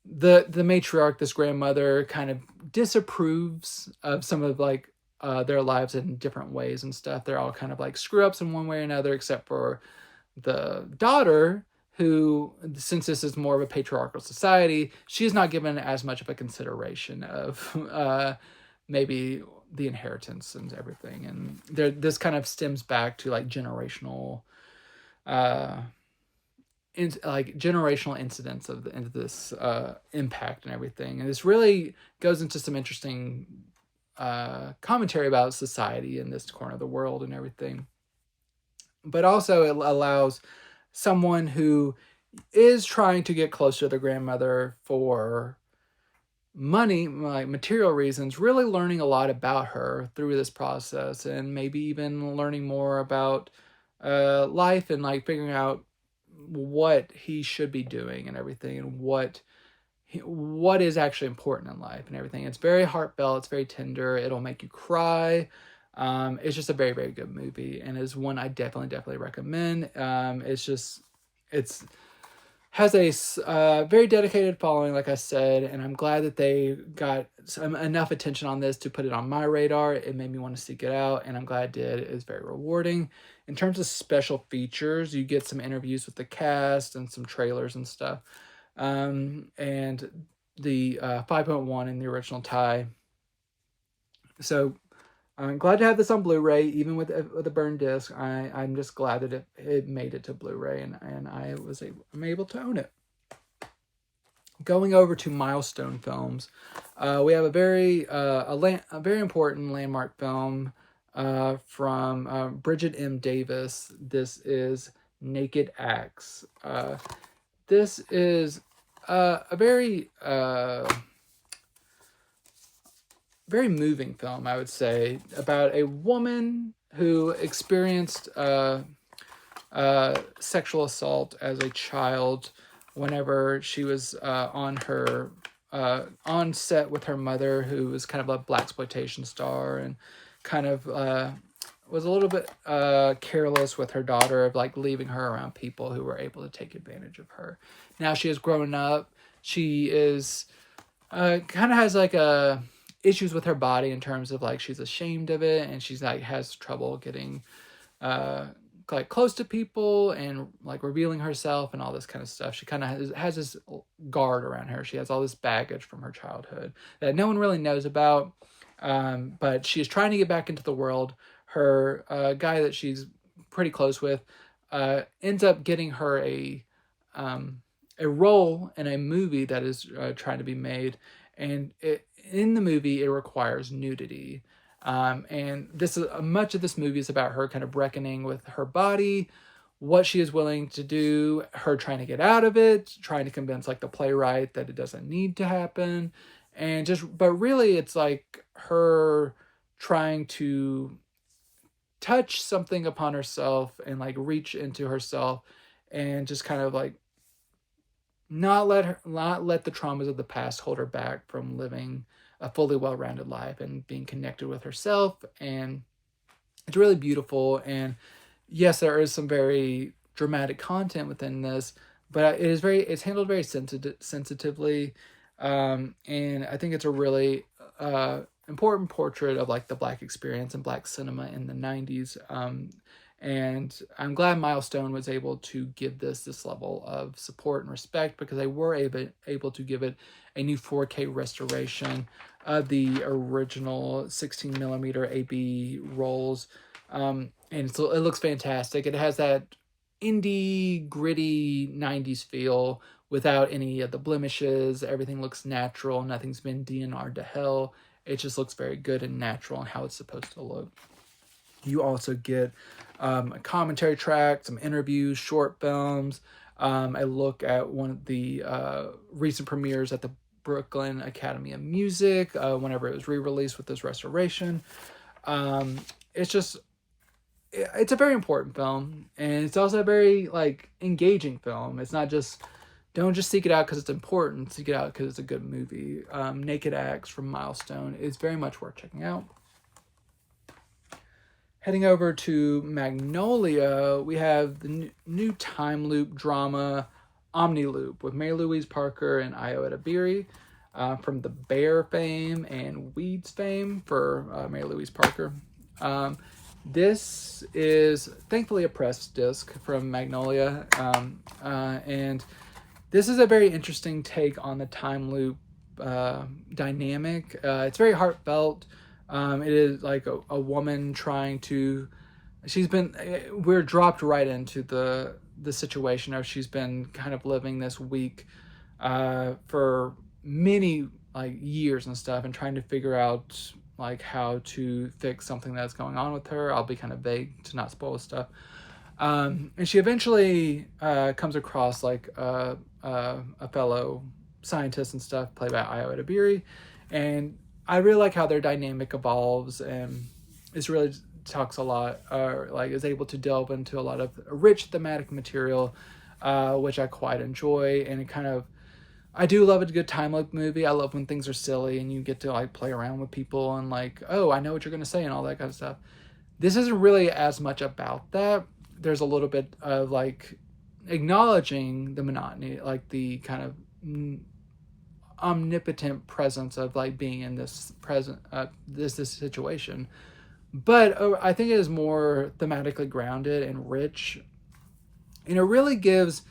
the matriarch, this grandmother, kind of disapproves of some of like their lives in different ways and stuff. They're all kind of like screw ups in one way or another, except for the daughter, who, since this is more of a patriarchal society, she's not given as much of a consideration of maybe the inheritance and everything. And this kind of stems back to like generational incidents of this impact and everything. And this really goes into some interesting commentary about society in this corner of the world and everything. But also it allows someone who is trying to get closer to their grandmother for money, like material reasons, really learning a lot about her through this process, and maybe even learning more about life and like figuring out what he should be doing and everything, and what is actually important in life and everything. It's very heartfelt. It's very tender. It'll make you cry. It's just a very, very good movie, and is one I definitely recommend. It's has a very dedicated following, like I said, and I'm glad that they got enough attention on this to put it on my radar. It made me want to seek it out, and I'm glad it did. It's very rewarding. In terms of special features, you get some interviews with the cast and some trailers and stuff, and the 5.1 in the original Thai. So I'm glad to have this on Blu-ray, even with a burned disc. I'm just glad that it made it to Blu-ray, and I'm able to own it. Going over to Milestone Films, we have a very important landmark film from Bridget M. Davis. This is Naked Acts. This is a very moving film, I would say, about a woman who experienced sexual assault as a child whenever she was on set with her mother, who was kind of a blaxploitation star and kind of was a little bit careless with her daughter, of like leaving her around people who were able to take advantage of her. Now she has grown up. She is kind of has like issues with her body in terms of like she's ashamed of it, and she's like has trouble getting like close to people and like revealing herself and all this kind of stuff. She kind of has this guard around her. She has all this baggage from her childhood that no one really knows about. But she is trying to get back into the world. Her guy that she's pretty close with ends up getting her a role in a movie that is trying to be made, and in the movie it requires nudity. And this is much of this movie is about her kind of reckoning with her body, what she is willing to do, her trying to get out of it, trying to convince like the playwright that it doesn't need to happen, and just but really it's like her trying to touch something upon herself and like reach into herself and just kind of like not let the traumas of the past hold her back from living a fully well-rounded life and being connected with herself. And it's really beautiful. And yes, there is some very dramatic content within this, but it's handled very sensitively. And I think it's a really important portrait of like the Black experience and Black cinema in the 90s. And I'm glad Milestone was able to give this level of support and respect, because they were able to give it a new 4K restoration of the original 16 millimeter AB rolls. And it looks fantastic. It has that indie, gritty 90s feel without any of the blemishes. Everything looks natural. Nothing's been DNR'd to hell. It just looks very good and natural and how it's supposed to look. You also get a commentary track, some interviews, short films, a look at one of the recent premieres at the Brooklyn Academy of Music, whenever it was re-released with this restoration. It's a very important film, and it's also a very like engaging film. It's not just, don't just seek it out because it's important, seek it out because it's a good movie. Naked Acts from Milestone is very much worth checking out. Heading over to Magnolia, we have the new time loop drama Omni Loop with Mary Louise Parker and Ayo Edebiri, from the Bear fame and Weeds fame for Mary Louise Parker. This is thankfully a press disc from Magnolia, and this is a very interesting take on the time loop dynamic. It's very heartfelt. It is like a woman trying to, we're dropped right into the situation of she's been kind of living this week for many like years and stuff, and trying to figure out like how to fix something that's going on with her. I'll be kind of vague to not spoil stuff. And she eventually comes across like a fellow scientist and stuff, played by Ayo Edebiri, and I really like how their dynamic evolves, and it's really talks a lot, like is able to delve into a lot of rich thematic material, which I quite enjoy. And it kind of, I do love a good time loop movie. I love when things are silly and you get to like play around with people and like, oh, I know what you're going to say and all that kind of stuff. This isn't really as much about that. There's a little bit of like acknowledging the monotony, like the kind of omnipotent presence of like being in this this situation. But I think it is more thematically grounded and rich, and it really gives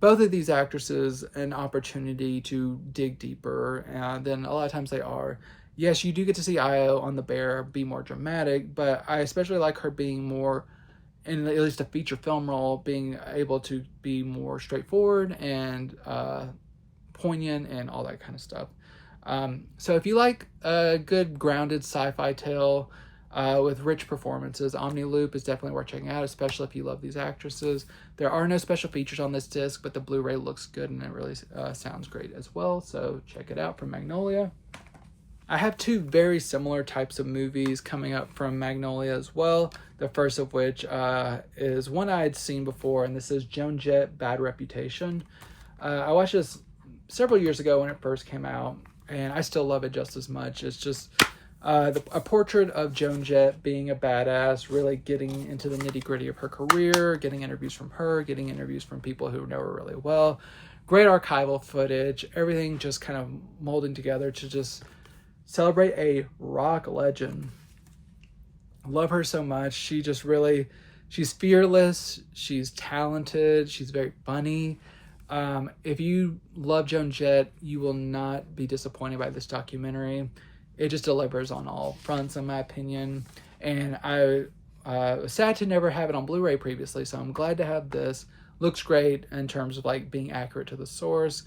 both of these actresses an opportunity to dig deeper than a lot of times they are. Yes, you do get to see Ayo on The Bear be more dramatic, but I especially like her being more, in at least a feature film role, being able to be more straightforward and poignant and all that kind of stuff. So if you like a good grounded sci-fi tale with rich performances, Omni Loop is definitely worth checking out, especially if you love these actresses. There are no special features on this disc, but the Blu-ray looks good and it really sounds great as well, so check it out from Magnolia. I have two very similar types of movies coming up from Magnolia as well. The first of which is one I had seen before, and this is Joan Jett, Bad Reputation. I watched this several years ago when it first came out, and I still love it just as much. It's just A portrait of Joan Jett being a badass, really getting into the nitty gritty of her career, getting interviews from her, getting interviews from people who know her really well. Great archival footage, everything just kind of molding together to just celebrate a rock legend. Love her so much. She just really, she's fearless, she's talented, she's very funny. If you love Joan Jett, you will not be disappointed by this documentary. It just delivers on all fronts, in my opinion. And I was sad to never have it on Blu-ray previously, so I'm glad to have this. Looks great in terms of like being accurate to the source.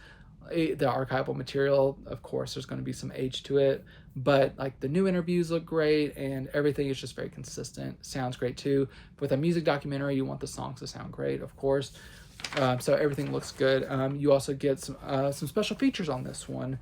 The archival material, of course, there's going to be some age to it, but like the new interviews look great and everything is just very consistent. Sounds great too. With a music documentary, you want the songs to sound great, of course. So everything looks good. You also get some special features on this one,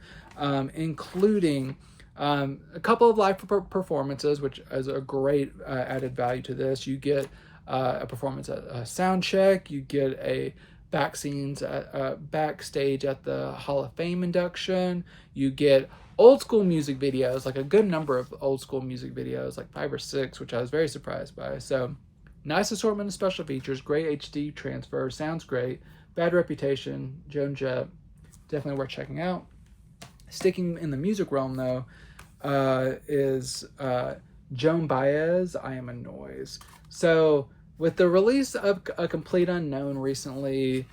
including a couple of live performances, which is a great added value to this. You get a performance at a sound check. You get a backstage at the Hall of Fame induction. You get old school music videos, like a good number of old school music videos, like 5 or 6, which I was very surprised by. So nice assortment of special features, great HD transfer, sounds great, bad reputation, Joan Jett, definitely worth checking out. Sticking in the music realm though, is Joan Baez, I Am a Noise. So with the release of A Complete Unknown recently,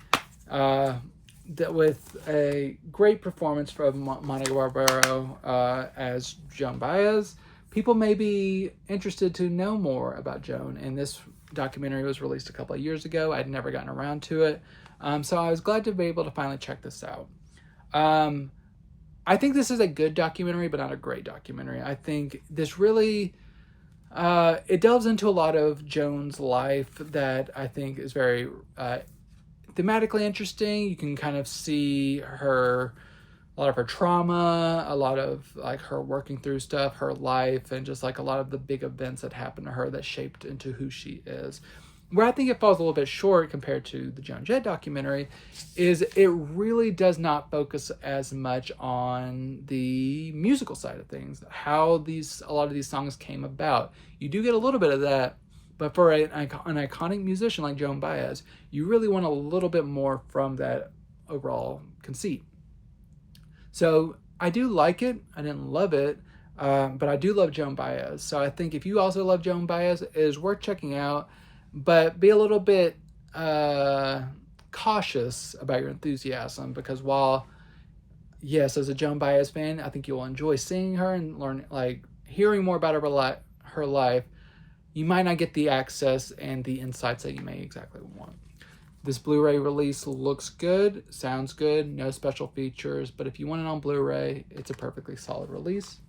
with a great performance from Monica Barbaro as Joan Baez, people may be interested to know more about Joan. And this documentary was released a couple of years ago. I'd never gotten around to it. So I was glad to be able to finally check this out. I think this is a good documentary, but not a great documentary. I think this really... it delves into a lot of Joan's life that I think is very thematically interesting. You can kind of see a lot of her trauma, a lot of like her working through stuff, her life, and just like a lot of the big events that happened to her that shaped into who she is. Where I think it falls a little bit short compared to the Joan Jett documentary is it really does not focus as much on the musical side of things, how a lot of these songs came about. You do get a little bit of that, but for an iconic musician like Joan Baez, you really want a little bit more from that overall conceit. So I do like it. I didn't love it, but I do love Joan Baez. So I think if you also love Joan Baez, it is worth checking out. But be a little bit cautious about your enthusiasm, because while, yes, as a Joan Baez fan, I think you'll enjoy seeing her and hearing more about her life, you might not get the access and the insights that you may exactly want. This Blu-ray release looks good, sounds good, no special features, but if you want it on Blu-ray, it's a perfectly solid release.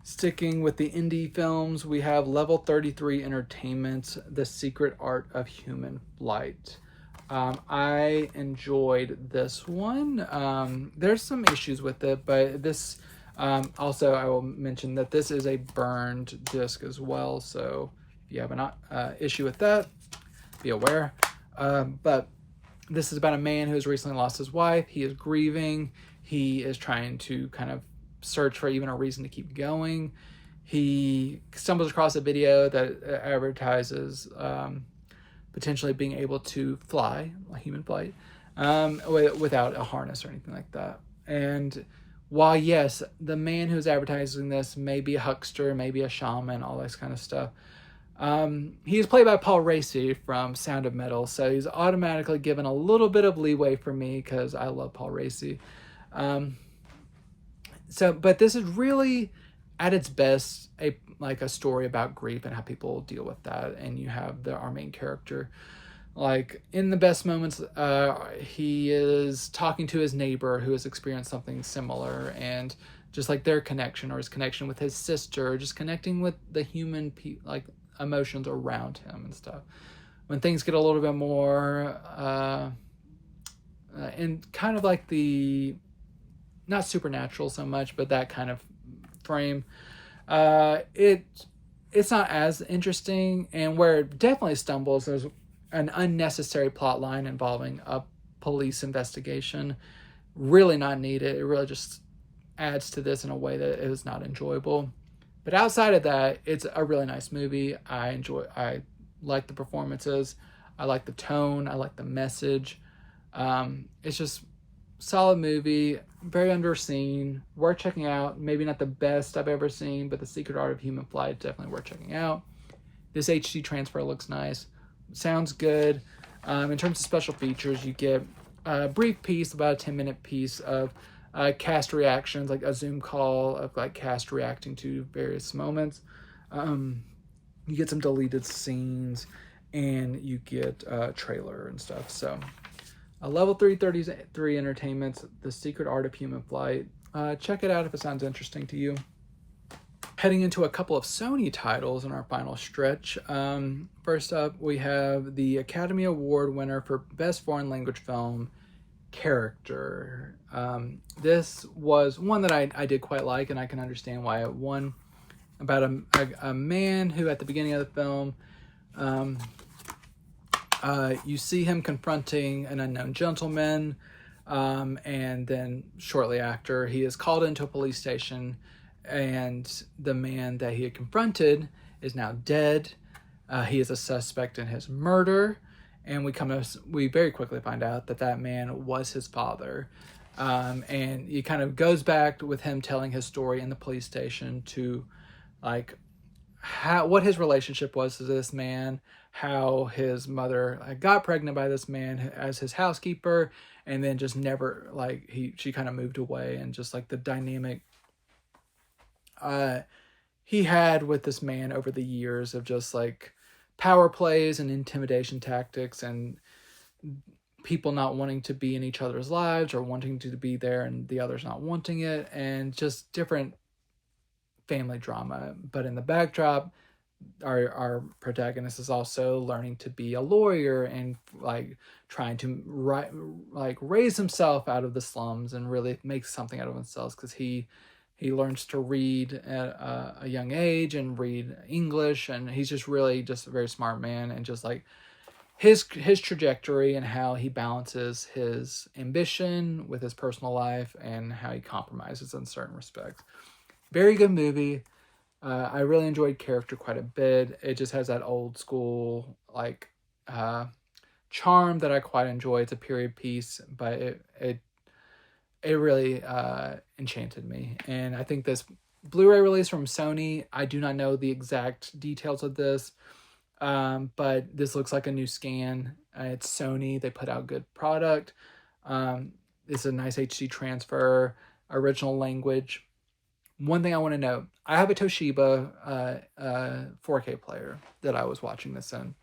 Sticking with the indie films, we have Level 33 Entertainment's The Secret Art of Human Flight. I enjoyed this one. There's some issues with it, but this also I will mention that this is a burned disc as well, so if you have an issue with that, be aware. But this is about a man who has recently lost his wife. He is grieving. He is trying to kind of search for even a reason to keep going. He stumbles across a video that advertises potentially being able to fly, a human flight, without a harness or anything like that. And while, yes, the man who's advertising this may be a huckster, maybe a shaman, all this kind of stuff, he's played by Paul Raci from Sound of Metal, so he's automatically given a little bit of leeway for me because I love Paul Raci. But this is really, at its best, a story about grief and how people deal with that. And you have our main character, like in the best moments, he is talking to his neighbor who has experienced something similar, and just like their connection, or his connection with his sister, just connecting with the human emotions around him and stuff. When things get a little bit more, and kind of like the, not supernatural so much, but that kind of frame, it's not as interesting. And where it definitely stumbles, there's an unnecessary plot line involving a police investigation. Really not needed. It really just adds to this in a way that is not enjoyable. But outside of that, it's a really nice movie. I like the performances. I like the tone. I like the message. It's just solid movie, very underseen, worth checking out. Maybe not the best I've ever seen, but The Secret Art of Human Flight is definitely worth checking out. This HD transfer looks nice. Sounds good. In terms of special features, you get a brief piece, about a 10-minute piece of cast reactions, like a Zoom call of like cast reacting to various moments. You get some deleted scenes, and you get a trailer and stuff. So, Level 333 Entertainment's The Secret Art of Human Flight. Check it out if it sounds interesting to you. Heading into a couple of Sony titles in our final stretch. First up, we have the Academy Award winner for Best Foreign Language Film, Character. This was one that I did quite like, and I can understand why it won. About a man who, at the beginning of the film, you see him confronting an unknown gentleman, and then shortly after, he is called into a police station, and the man that he had confronted is now dead. He is a suspect in his murder, and we very quickly find out that that man was his father. And he kind of goes back with him telling his story in the police station to like what his relationship was to this man, how his mother got pregnant by this man as his housekeeper, and then just never she kind of moved away, and just like the dynamic he had with this man over the years of just like power plays and intimidation tactics, and people not wanting to be in each other's lives or wanting to be there and the others not wanting it, and just different family drama. But in the backdrop, our protagonist is also learning to be a lawyer and like trying to raise himself out of the slums and really make something out of himself, because he learns to read at a young age and read English, and he's just really just a very smart man, and just like his trajectory and how he balances his ambition with his personal life and how he compromises in certain respects. Very good movie. I really enjoyed Character quite a bit. It just has that old school charm that I quite enjoy. It's a period piece, but it really enchanted me. And I think this Blu-ray release from Sony, I do not know the exact details of this, but this looks like a new scan. It's Sony. They put out good product. It's a nice HD transfer, original language. One thing I want to note, I have a Toshiba 4K player that I was watching this in.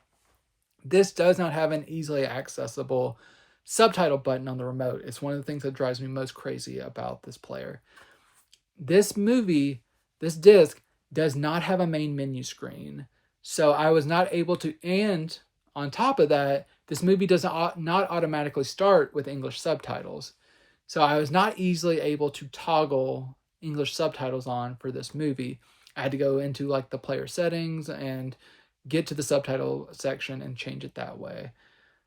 This does not have an easily accessible subtitle button on the remote. It's one of the things that drives me most crazy about this player. This disc does not have a main menu screen. So I was not able to, and on top of that, this movie does not automatically start with English subtitles. So I was not easily able to toggle English subtitles on for this movie. I had to go into like the player settings and get to the subtitle section and change it that way.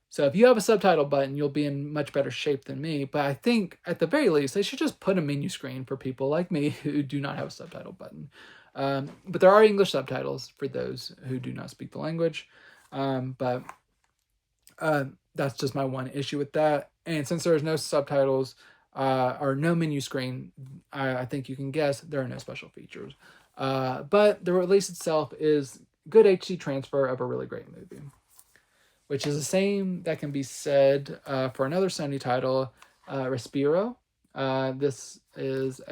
So if you have a subtitle button, you'll be in much better shape than me. But I think at the very least, they should just put a menu screen for people like me who do not have a subtitle button. But there are English subtitles for those who do not speak the language. But that's just my one issue with that. And since there's no subtitles or no menu screen, I think you can guess there are no special features. But the release itself is good HD transfer of a really great movie, which is the same that can be said for another Sony title, Respiro. This is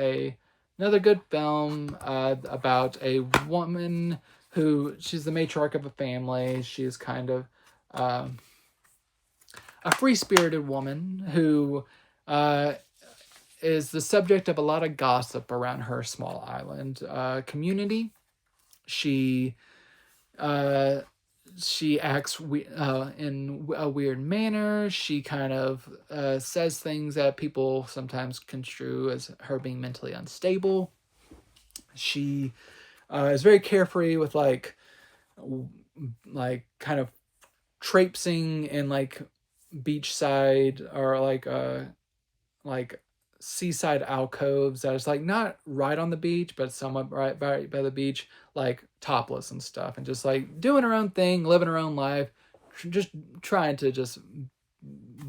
another good film about a woman who, she's the matriarch of a family. She is kind of a free-spirited woman who is the subject of a lot of gossip around her small island community. She acts in a weird manner. She kind of says things that people sometimes construe as her being mentally unstable. She is very carefree with like kind of traipsing in like beachside or like seaside alcoves that is like not right on the beach, but somewhat right by the beach, like topless and stuff, and just like doing her own thing, living her own life, just trying to just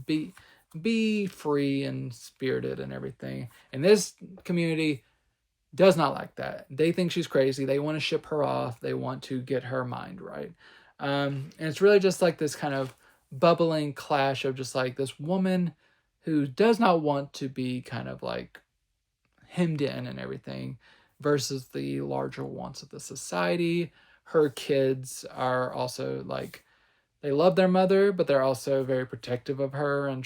be free and spirited and everything. And this community does not like that. They think she's crazy. They want to ship her off. They want to get her mind right. And it's really just like this kind of bubbling clash of just like this woman who does not want to be kind of like hemmed in and everything versus the larger wants of the society. Her kids are also like, they love their mother, but they're also very protective of her and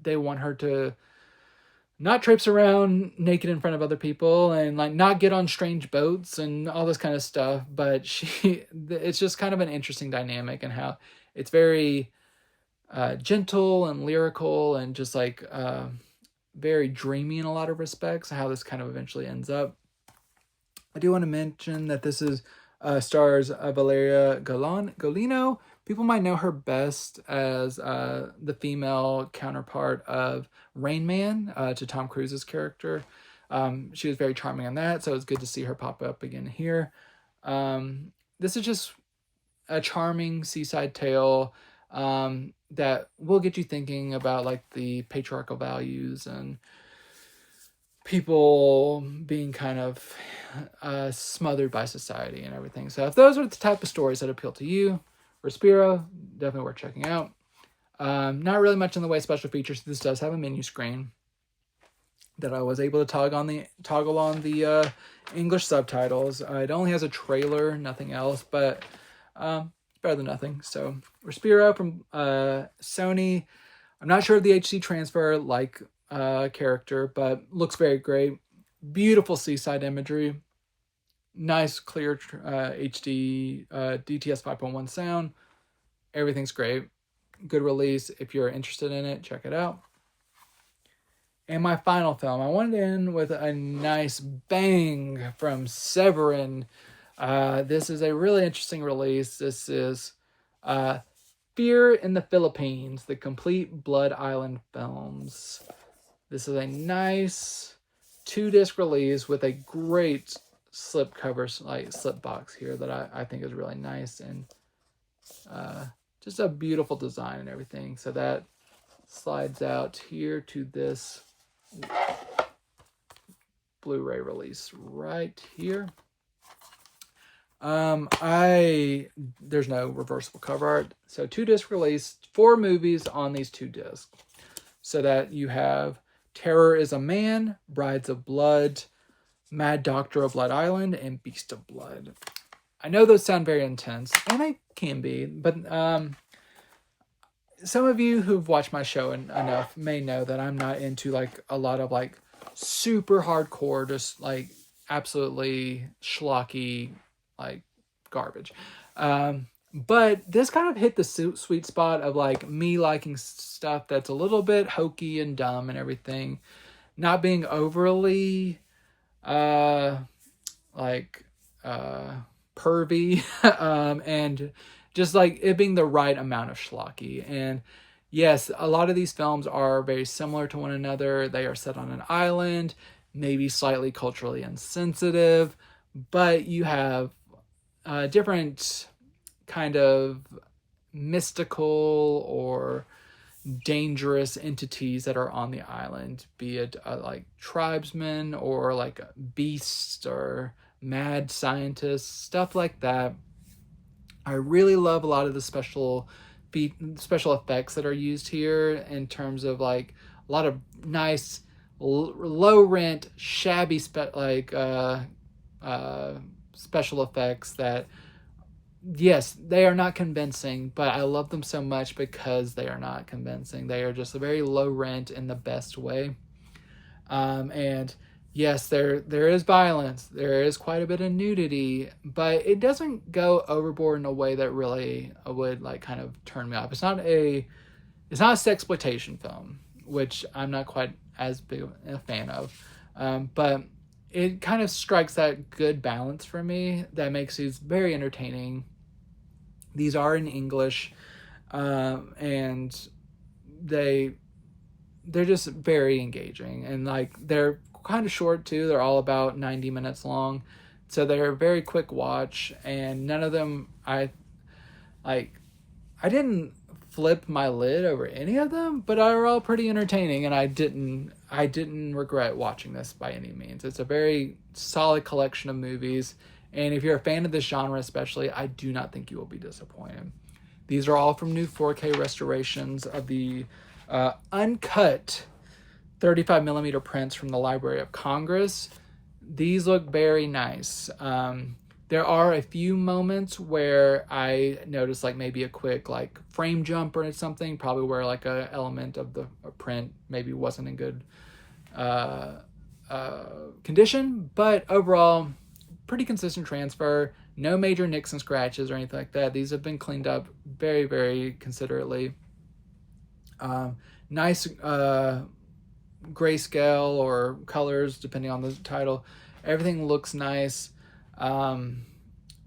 they want her to not traipse around naked in front of other people and like not get on strange boats and all this kind of stuff. But it's just kind of an interesting dynamic and how it's very gentle and lyrical and just like very dreamy in a lot of respects, how this kind of eventually ends up. I do want to mention that this is stars Valeria Golino. People might know her best as the female counterpart of Rain Man to Tom Cruise's character. She was very charming on that, so it's good to see her pop up again here. This is just a charming seaside tale that will get you thinking about like the patriarchal values and people being kind of smothered by society and everything. So if those are the type of stories that appeal to you, Respiro, definitely worth checking out. Not really much in the way of special features. This does have a menu screen that I was able to toggle on the English subtitles. It only has a trailer, nothing else, but it's better than nothing. So Respiro from Sony. I'm not sure of the HD transfer like character, but looks very great. Beautiful seaside imagery. Nice, clear HD DTS 5.1 sound. Everything's great. Good release. If you're interested in it, check it out. And my final film, I wanted to end with a nice bang from Severin. This is a really interesting release. This is Fear in the Philippines, the complete Blood Island films. This is a nice 2-disc release with a great slipcover, like slip box here that I think is really nice, and just a beautiful design and everything. So that slides out here to this Blu-ray release right here. There's no reversible cover art. So 2-disc release, 4 movies on these 2 discs. So that you have Terror is a Man, Brides of Blood, Mad Doctor of Blood Island, and Beast of Blood. I know those sound very intense, and they can be, but some of you who've watched my show enough may know that I'm not into like a lot of like super hardcore, just like absolutely schlocky like garbage. But this kind of hit the sweet spot of like me liking stuff that's a little bit hokey and dumb and everything, not being overly pervy and just like it being the right amount of schlocky. And yes, a lot of these films are very similar to one another. They are set on an island, maybe slightly culturally insensitive, but you have different kind of mystical or dangerous entities that are on the island, be it like tribesmen or like beasts or mad scientists, stuff like that. I really love a lot of the special effects that are used here in terms of like a lot of nice low rent shabby special effects that, yes, they are not convincing, but I love them so much because they are not convincing. They are just a very low rent in the best way. And yes, there is violence. There is quite a bit of nudity, but it doesn't go overboard in a way that really would like kind of turn me off. It's not a sexploitation film, which I'm not quite as big a fan of. But it kind of strikes that good balance for me that makes these very entertaining. These are in English, and they they're just very engaging, and like they're kind of short too. They're all about 90 minutes long, so they're a very quick watch, and none of them I didn't flip my lid over any of them, but they were all pretty entertaining, and I didn't regret watching this by any means. It's a very solid collection of movies, and if you're a fan of this genre especially, I do not think you will be disappointed. These are all from new 4K restorations of the uncut 35mm prints from the Library of Congress. These look very nice. There are a few moments where I noticed like maybe a quick like frame jump or something, probably where like a element of the print maybe wasn't in good condition, but overall pretty consistent transfer. No major nicks and scratches or anything like that. These have been cleaned up very, very considerately. Nice grayscale or colors depending on the title. Everything looks nice.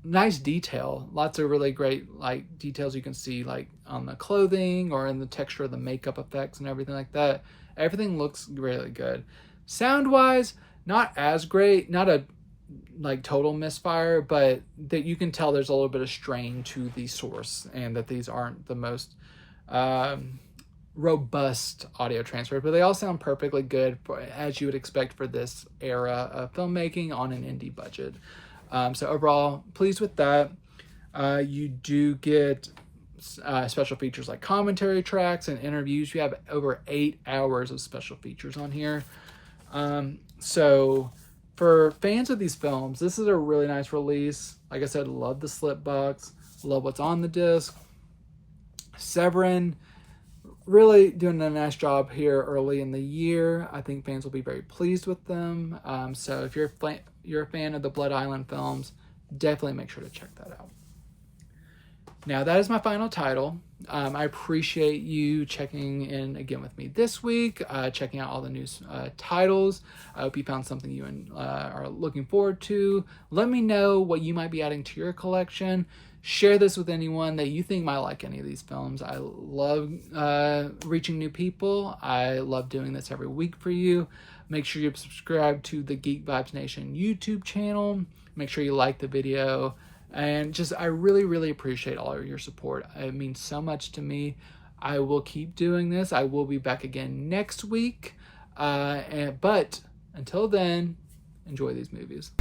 Nice detail. Lots of really great like details you can see like on the clothing or in the texture of the makeup effects and everything like that. Everything looks really good. Sound wise, not as great, not a like total misfire, but that you can tell there's a little bit of strain to the source, and that these aren't the most robust audio transfer, but they all sound perfectly good as you would expect for this era of filmmaking on an indie budget. So overall, pleased with that. You do get special features like commentary tracks and interviews. You have over 8 hours of special features on here. So for fans of these films, this is a really nice release. Like I said, love the slip box, love what's on the disc. Severin really doing a nice job here early in the year. I think fans will be very pleased with them. So if you're a fan of the Blood Island films, definitely make sure to check that out. Now, that is my final title. I appreciate you checking in again with me this week, checking out all the new titles. I hope you found something you are looking forward to. Let me know what you might be adding to your collection. Share this with anyone that you think might like any of these films. I love reaching new people. I love doing this every week for you. Make sure you subscribe to the Geek Vibes Nation YouTube channel. Make sure you like the video. And just, I really, really appreciate all of your support. It means so much to me. I will keep doing this. I will be back again next week. But until then, enjoy these movies.